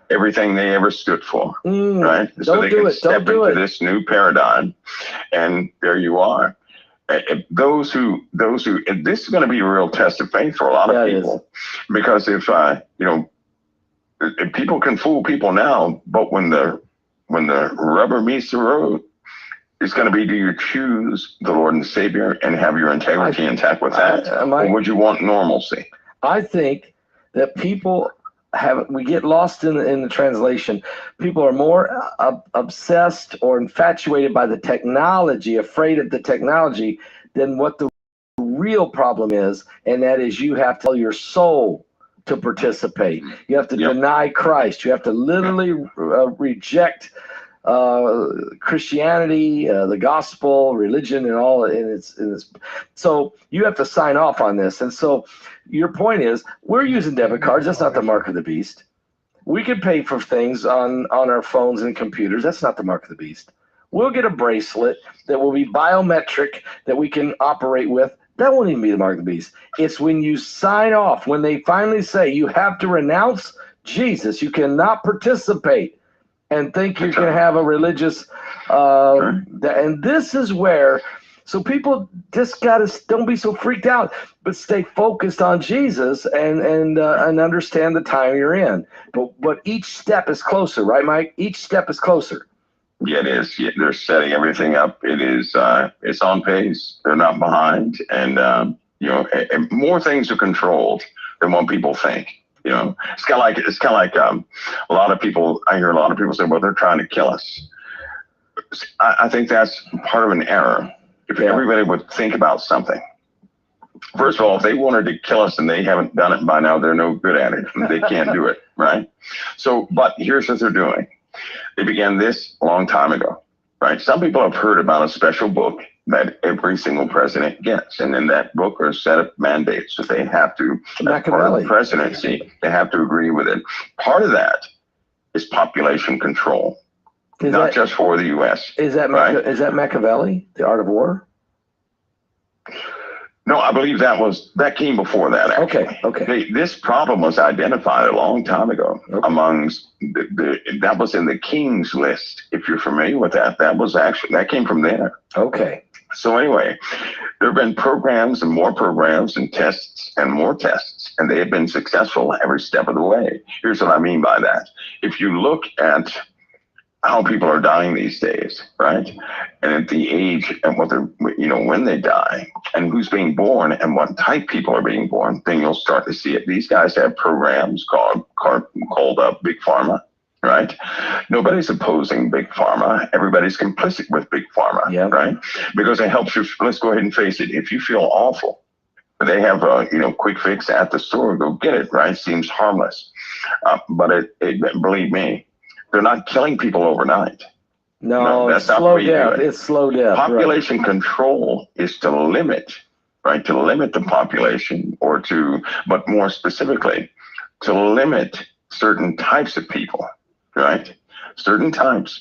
everything they ever stood for, right? So they can step into this new paradigm, and there you are. Those who, and this is going to be a real test of faith for a lot of people, because if people can fool people now, but when the rubber meets the road, it's going to be, do you choose the Lord and Savior and have your integrity intact with that, or would you want normalcy? I think that people we get lost in the translation. People are more obsessed or infatuated by the technology, afraid of the technology, than what the real problem is, and that is you have to tell your soul to participate. You have to deny Christ. You have to literally reject Christianity, the gospel, religion, and all in its. So you have to sign off on this. And so your point is, we're using debit cards. That's not the mark of the beast. We can pay for things on our phones and computers. That's not the mark of the beast. We'll get a bracelet that will be biometric that we can operate with. That won't even be the mark of the beast. It's when you sign off, when they finally say you have to renounce Jesus, you cannot participate and think you can have a religious, and this is where, so people just don't be so freaked out, but stay focused on Jesus and understand the time you're in. But each step is closer, right, Mike? Each step is closer. Yeah, it is. Yeah, they're setting everything up. It is. It's on pace. They're not behind, and and more things are controlled than what people think. It's kind of like a lot of people. I hear a lot of people say, "Well, they're trying to kill us." I think that's part of an error. If everybody would think about something. First of all, if they wanted to kill us and they haven't done it by now, they're no good at it. They can't do it, right? So, but here's what they're doing. They began this a long time ago, right? Some people have heard about a special book that every single president gets. And in that book are a set of mandates that they have to, as part of the presidency, they have to agree with it. Part of that is population control, not just for the U.S. Is that Machiavelli, The Art of War? No, I believe that came before that. Actually. Okay. This problem was identified a long time ago amongst that was in the King's List. If you're familiar with that, that came from there. Okay. So anyway, there have been programs and more programs and tests and more tests, and they have been successful every step of the way. Here's what I mean by that. If you look at how people are dying these days, right? And at the age and what they're, when they die and who's being born and what type people are being born, then you'll start to see it. These guys have programs called Big Pharma, right? Nobody's opposing Big Pharma. Everybody's complicit with Big Pharma, right? Because it helps you. Let's go ahead and face it. If you feel awful, they have a quick fix at the store. Go get it, right? Seems harmless, but believe me, they're not killing people overnight. No, that's not slow death. It's slow death. Population control is to limit, right? To limit the population, but more specifically, to limit certain types of people, right? Certain types.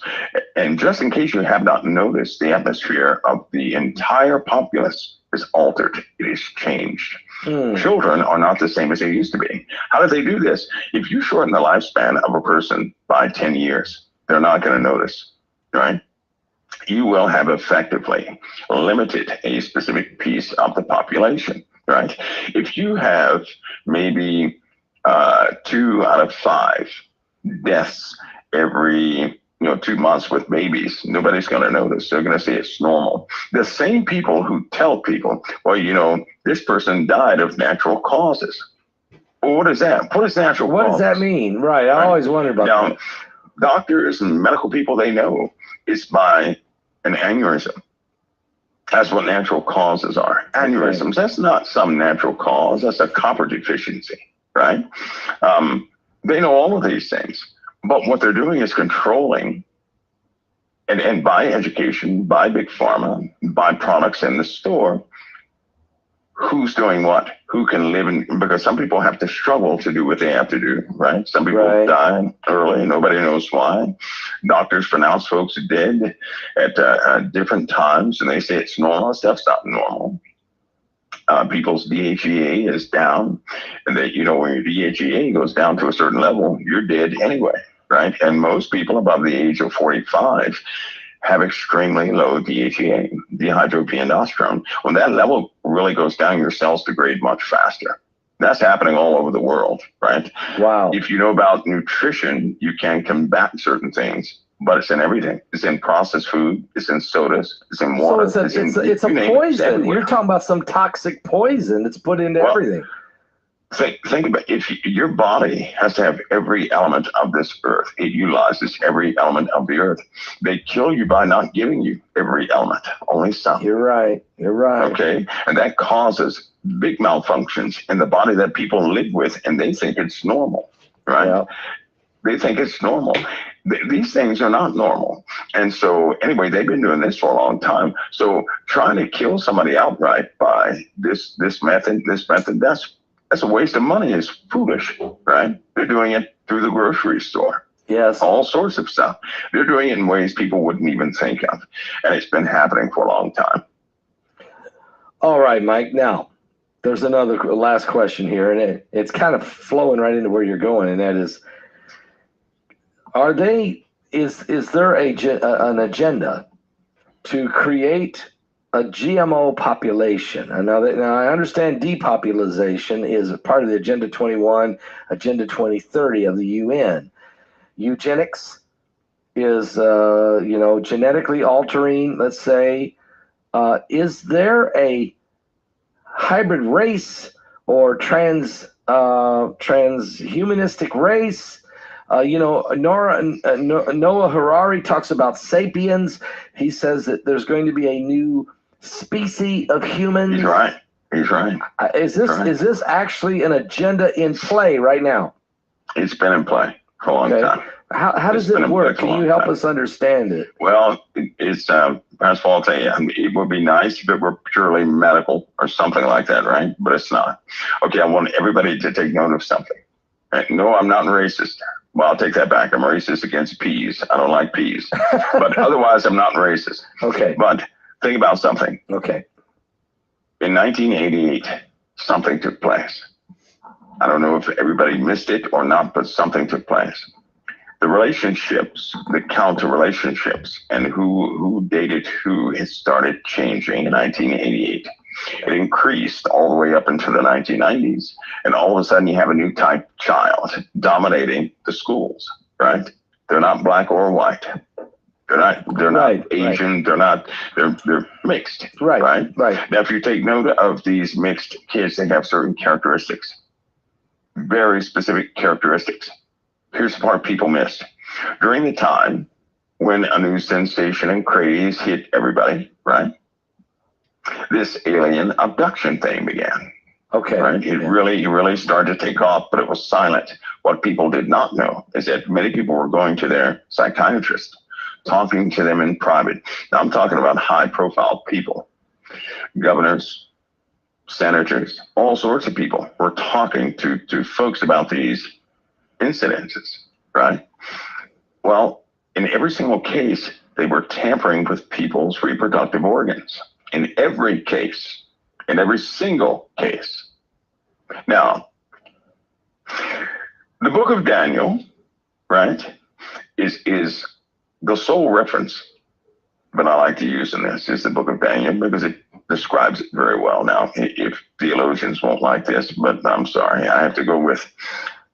And just in case you have not noticed, the atmosphere of the entire populace is altered. It is changed. Children are not the same as they used to be. How do they do this? If you shorten the lifespan of a person by 10 years, they're not going to notice, right? You will have effectively limited a specific piece of the population, right? If you have maybe 2 out of 5 deaths every 2 months with babies, nobody's going to notice. They're going to say it's normal. The same people who tell people, well, this person died of natural causes. Well, what is that? What is natural causes? What does that mean? Right. I always wondered about that. Doctors and medical people, they know it's by an aneurysm. That's what natural causes are. Aneurysms, that's not some natural cause. That's a copper deficiency, right? They know all of these things. But what they're doing is controlling, and by education, by Big Pharma, by products in the store, who's doing what, who can live because some people have to struggle to do what they have to do, right? Some people die early, nobody knows why. Doctors pronounce folks dead at different times, and they say it's normal. Stuff's not normal. People's DHEA is down, and that when your DHEA goes down to a certain level, you're dead anyway. Right. And most people above the age of 45 have extremely low DHEA, dehydroepiandrosterone. When that level really goes down, your cells degrade much faster. That's happening all over the world. Right. Wow. If you know about nutrition, you can combat certain things, but it's in everything. It's in processed food. It's in sodas. It's in water. So it's a poison. You're talking about some toxic poison that's put into everything. Think about if your body has to have every element of this earth. It utilizes every element of the earth. They kill you by not giving you every element, only some. You're right. Okay. And that causes big malfunctions in the body that people live with, and they think it's normal, right? Yeah. They think it's normal. These things are not normal. And so anyway, they've been doing this for a long time. So trying to kill somebody outright by this method, that's a waste of money. It's foolish, right? They're doing it through the grocery store. Yes. All sorts of stuff. They're doing it in ways people wouldn't even think of. And it's been happening for a long time. All right, Mike. Now, there's another last question here, and it's kind of flowing right into where you're going, and that is, is there an agenda to create a GMO population? And now I understand depopulation is a part of the Agenda 21, Agenda 2030 of the UN. Eugenics is, genetically altering, let's say. Is there a hybrid race or transhumanistic race? Noah Harari talks about sapiens. He says that there's going to be a new species of humans. He's right. He's right. Is this actually an agenda in play right now? It's been in play for a long time. How does it work? Can you help us understand it? Well, it's first of all, I'll tell you, it would be nice if it were purely medical or something like that, right? But it's not. Okay, I want everybody to take note of something. Right? No, I'm not racist. Well, I'll take that back. I'm racist against peas. I don't like peas. But otherwise, I'm not racist. Okay. But think about something. Okay. In 1988, something took place. I don't know if everybody missed it or not, but something took place. The relationships, the counter relationships, and who dated who has started changing in 1988. It increased all the way up into the 1990s, and all of a sudden you have a new type child dominating the schools, right? They're not black or white. They're not Asian. Right. They're mixed. Right. Now, if you take note of these mixed kids, they have certain characteristics, very specific characteristics. Here's the part people missed. During the time when a new sensation and craze hit everybody, right? This alien abduction thing began. Okay. Right? It really started to take off, but it was silent. What people did not know is that many people were going to their psychiatrist, talking to them in private. Now I'm talking about high profile people, governors, senators, all sorts of people were talking to folks about these incidences, right? Well, in every single case, they were tampering with people's reproductive organs. In every case, in every single case. Now, the book of Daniel, right, is the sole reference, but I like to use in this, is the book of Daniel because it describes it very well. Now, if theologians won't like this, but I'm sorry, I have to go with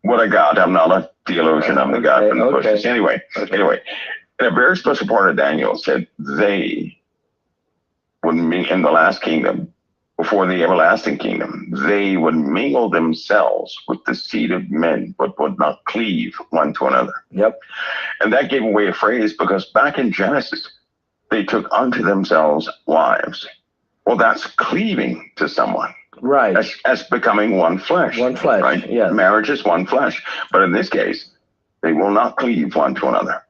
what I got. I'm not a theologian. I'm the guy from the bushes. Anyway, in a very special part of Daniel said they would meet in the last kingdom, before the everlasting kingdom, they would mingle themselves with the seed of men, but would not cleave one to another. Yep. And that gave away a phrase because back in Genesis, they took unto themselves wives. Well, that's cleaving to someone. Right. As becoming one flesh. One flesh, right? Yes. Marriage is one flesh. But in this case, they will not cleave one to another.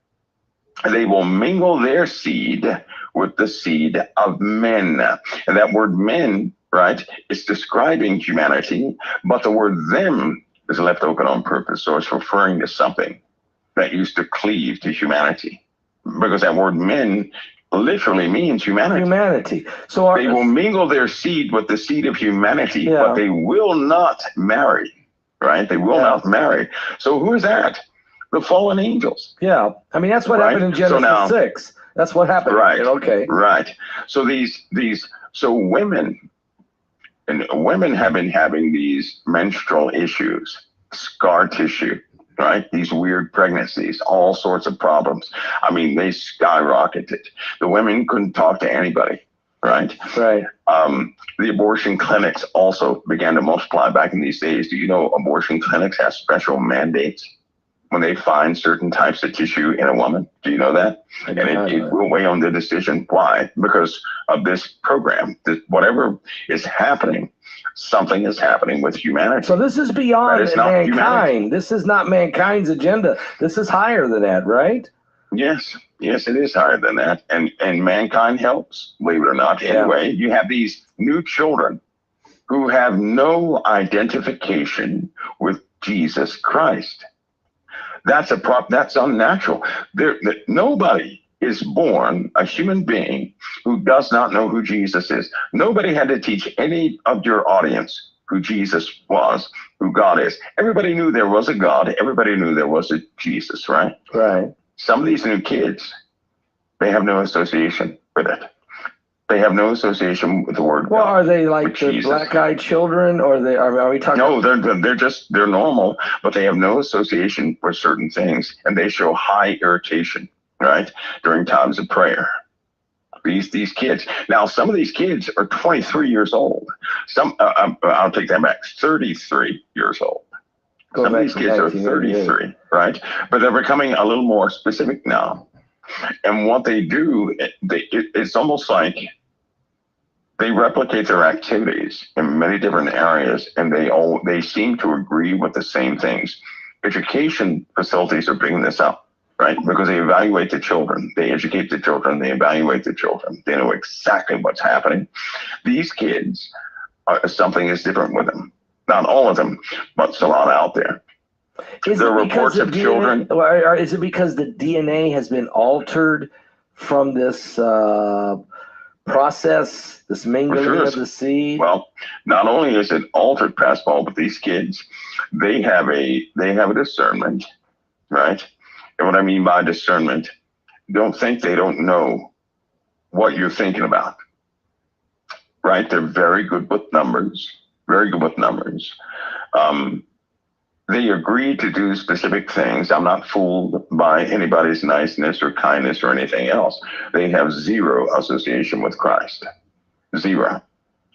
They will mingle their seed with the seed of men. And that word men, right, is describing humanity, but the word them is left open on purpose. So it's referring to something that used to cleave to humanity. Because that word men literally means humanity. So they will mingle their seed with the seed of humanity, but they will not marry, right? They will not marry. So who is that? The fallen angels. Yeah. I mean, that's what happened in Genesis 6. That's what happened. Right. Okay. Right. So so women have been having these menstrual issues, scar tissue, right? These weird pregnancies, all sorts of problems. I mean, they skyrocketed. The women couldn't talk to anybody, right? Right. The abortion clinics also began to multiply back in these days. Do you know abortion clinics have special mandates when they find certain types of tissue in a woman? Do you know that? And it will weigh on the decision. Why? Because of this program. Whatever is happening, something is happening with humanity. So this is beyond mankind. This is not mankind's agenda. This is higher than that, right? Yes, it is higher than that. And mankind helps, believe it or not. Anyway, you have these new children who have no identification with Jesus Christ. That's unnatural. Nobody is born a human being who does not know who Jesus is. Nobody had to teach any of your audience who Jesus was, who God is. Everybody knew there was a God. Everybody knew there was a Jesus, right? Right. Some of these new kids, they have no association with it. They have no association with the word Well, God. are they like the black-eyed children, or are we talking? No, they're normal, but they have no association with certain things, and they show high irritation, right, during times of prayer. These kids. Now, some of these kids are 23 years old. Some, I'll take that back, 33 years old. Some of these kids are 33, right? But they're becoming a little more specific now. And what they do, it's almost like they replicate their activities in many different areas, and they seem to agree with the same things. Education facilities are picking this up, right? Because they evaluate the children, they educate the children, they evaluate the children. They know exactly what's happening. These kids, something is different with them. Not all of them, but it's a lot out there. There are reports of children. Or is it because the DNA has been altered from this process, this mingling of the seed? Well, not only is it altered, Pascal, but these kids, they have a discernment, right? And what I mean by discernment, don't think they don't know what you're thinking about, right? They're very good with numbers, very good with numbers. They agree to do specific things. I'm not fooled by anybody's niceness or kindness or anything else. They have zero association with Christ. Zero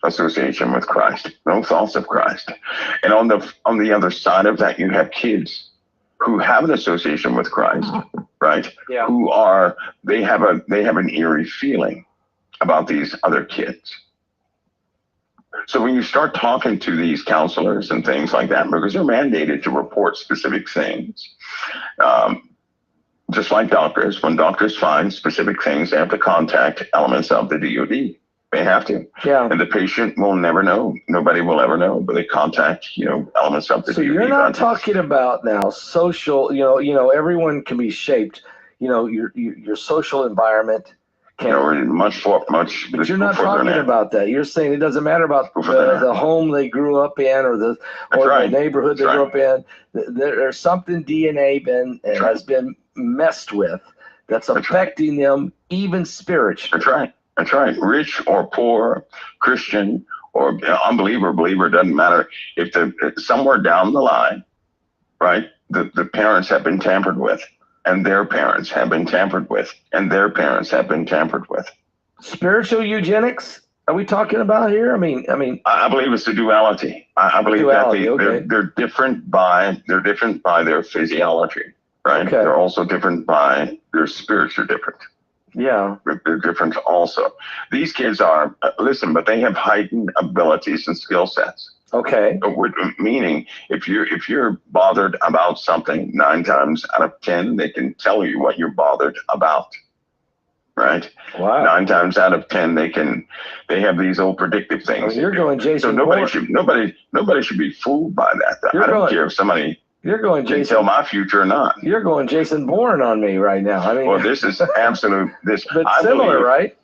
association with Christ. No thoughts of Christ. And on the other side of that, you have kids who have an association with Christ, right? Yeah. They have an eerie feeling about these other kids. So when you start talking to these counselors and things like that, because they're mandated to report specific things, just like doctors, when doctors find specific things, they have to contact elements of the DOD. They have to. Yeah. And the patient will never know. Nobody will ever know, but they contact, elements of the DOD. So you're not talking about now social, everyone can be shaped, your social environment. But you're not talking about that. You're saying it doesn't matter about the home they grew up in or the neighborhood they grew up in. There's something DNA has been messed with that's affecting them even spiritually. That's right. Rich or poor, Christian or unbeliever, believer, doesn't matter. If somewhere down the line, right, the parents have been tampered with. And their parents have been tampered with, and their parents have been tampered with. Spiritual eugenics? Are we talking about here? I mean, I believe it's a duality. I believe that they're different by their physiology, right? Okay. They're also different by their spirits are different. Yeah, they're different also. These kids are but they have heightened abilities and skill sets. Okay. Meaning, if you're bothered about something, 9 times out of 10, they can tell you what you're bothered about, right? Wow. 9 times out of 10, they have these old predictive things. You're going Jason. So nobody should be fooled by that. I don't care if somebody. You're going Jason. Can tell my future or not. You're going Jason Bourne on me right now. I mean. Well, this is absolute. But similar, right?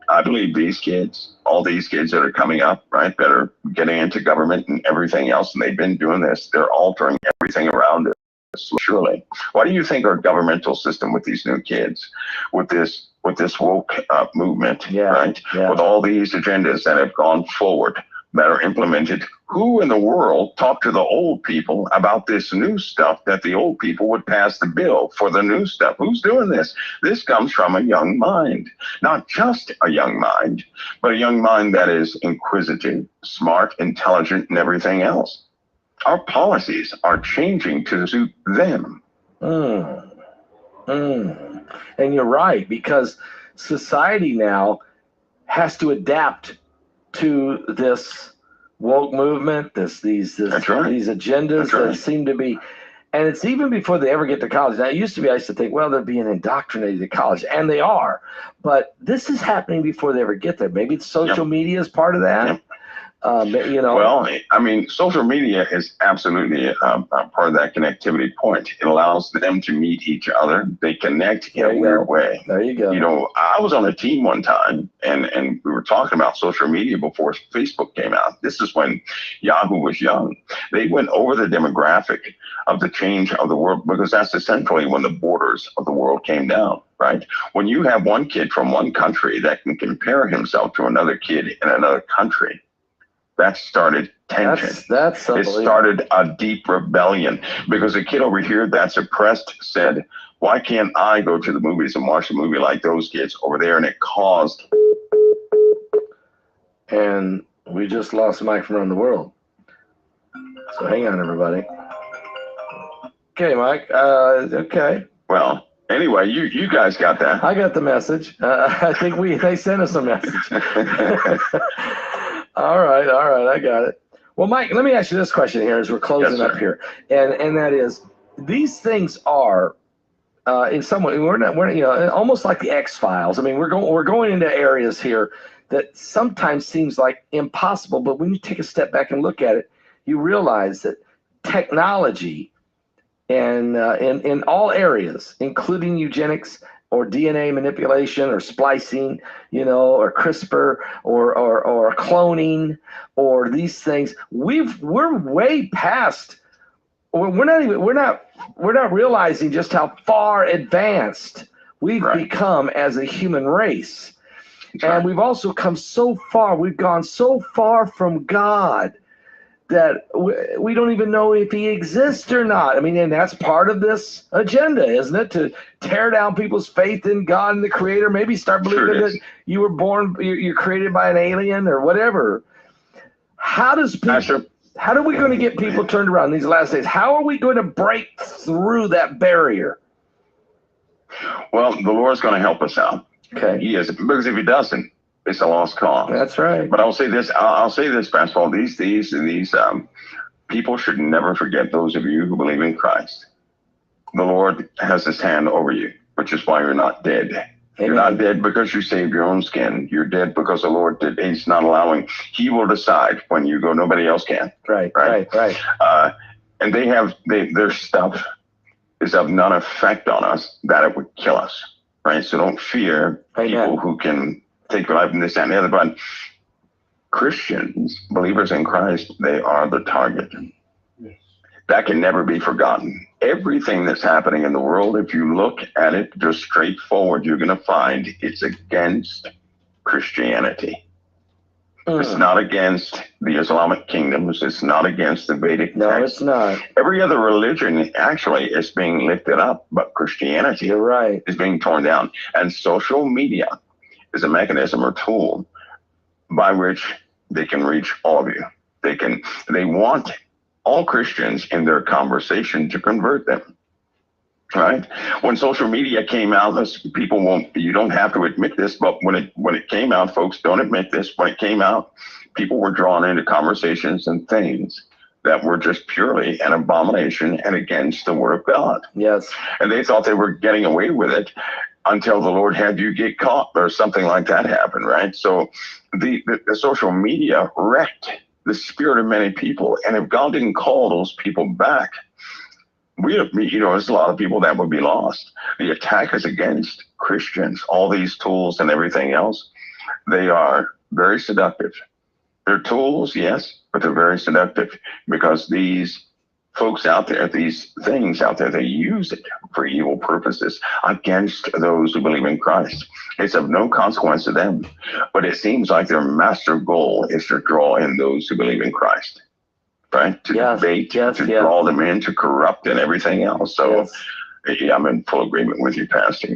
I believe these kids, all these kids that are coming up, right, that are getting into government and everything else, and they've been doing this, they're altering everything around us, surely. Why do you think our governmental system with these new kids, with this woke movement, right, with all these agendas that have gone forward, that are implemented, who in the world talked to the old people about this new stuff that the old people would pass the bill for the new stuff? Who's doing this? This comes from a young mind, not just a young mind, but a young mind that is inquisitive, smart, intelligent, and everything else. Our policies are changing to suit them. And you're right, because society now has to adapt to this woke movement, these agendas that seem to be, and it's even before they ever get to college. Now, it used to be, I used to think, well, they're being indoctrinated at college, and they are, but this is happening before they ever get there. Maybe social media is part of that, Well, I mean, social media is absolutely a part of that connectivity point. It allows them to meet each other. They connect in a weird way. There you go. I was on a team one time, and we were talking about social media before Facebook came out. This is when Yahoo was young. They went over the demographic of the change of the world, because that's essentially when the borders of the world came down, right? When you have one kid from one country that can compare himself to another kid in another country, that started tension. It started a deep rebellion, because a kid over here that's oppressed said, why can't I go to the movies and watch a movie like those kids over there? And it caused. And we just lost Mike from around the world. So hang on, everybody. Okay, Mike. Okay. Well, anyway, you guys got that. I got the message. I think they sent us a message. All right, I got it. Well, Mike, let me ask you this question here as we're closing up here, and that is, these things are in some way we're almost like the X-Files. I mean, we're going into areas here that sometimes seems like impossible, but when you take a step back and look at it, you realize that technology and in all areas, including eugenics or DNA manipulation or splicing, or CRISPR or cloning or these things, we're way past. We're not realizing just how far advanced we've become as a human race. And we've also come so far. We've gone so far from God that we don't even know if he exists or not. I mean, and that's part of this agenda, isn't it? To tear down people's faith in God and the Creator, maybe start believing that you were born, you're created by an alien or whatever. How are we going to get people turned around in these last days? How are we going to break through that barrier? Well, the Lord's going to help us out. Okay. He is, because if he doesn't, it's a lost cause. That's right. But I'll say this, Pastor Paul, these people should never forget those of you who believe in Christ. The Lord has his hand over you, which is why you're not dead. Amen. You're not dead because you saved your own skin. You're dead because the Lord did. He's not allowing. He will decide when you go. Nobody else can. Right. And their stuff is of none effect on us that it would kill us. Right. So don't fear people who can take your life and this, that, and the other. But Christians, believers in Christ, they are the target. Yes. That can never be forgotten. Everything that's happening in the world, if you look at it just straightforward, you're going to find it's against Christianity. It's not against the Islamic kingdoms. It's not against the Vedic text. No, it's not. Every other religion actually is being lifted up, but Christianity is being torn down. And social media is a mechanism or tool by which they can reach all of you. They want all Christians in their conversation to convert them. Right? When social media came out, you don't have to admit this, but when it came out, folks, don't admit this. When it came out, people were drawn into conversations and things that were just purely an abomination and against the word of God. Yes. And they thought they were getting away with it until the Lord had you get caught or something like that happen, right? So the social media wrecked the spirit of many people. And if God didn't call those people back, there's a lot of people that would be lost. The attack is against Christians. All these tools and everything else, they are very seductive. They're tools, yes, but they're very seductive because these folks out there, these things out there, they use it for evil purposes against those who believe in Christ. It's of no consequence to them, but it seems like their master goal is to draw in those who believe in Christ. Right? To debate, to draw them in, to corrupt and everything else. So I'm in full agreement with you, Pastor.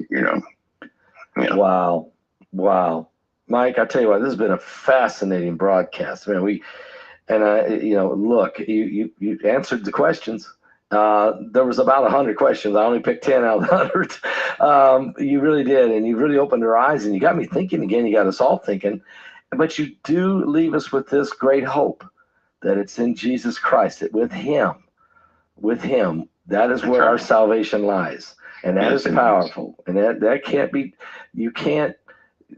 Wow. Mike, I tell you what, this has been a fascinating broadcast. Man, look, you answered the questions. There was about 100 questions. I only picked 10 out of the 100. You really did, and you really opened our eyes, and you got me thinking again. You got us all thinking. But you do leave us with this great hope that it's in Jesus Christ, that with him, that is where our salvation lies. And that is powerful. And that can't be, you can't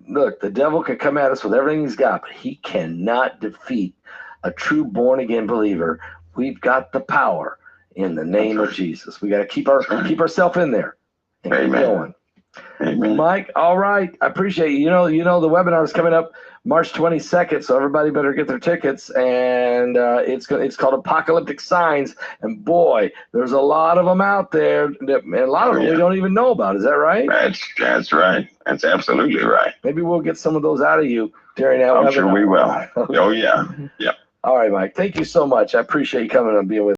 look, the devil can come at us with everything he's got, but he cannot defeat a true born-again believer. We've got the power in the name of Jesus. We got to keep ourselves in there and keep going. Amen. Mike, all right. I appreciate you. You know the webinar is coming up March 22nd, so everybody better get their tickets. And it's called Apocalyptic Signs. And boy, there's a lot of them out there, and a lot of them we don't even know about. Is that right? That's right. That's absolutely right. Maybe we'll get some of those out of you during that webinar. I'm sure we will. Oh yeah. Yeah. All right, Mike. Thank you so much. I appreciate you coming and being with us.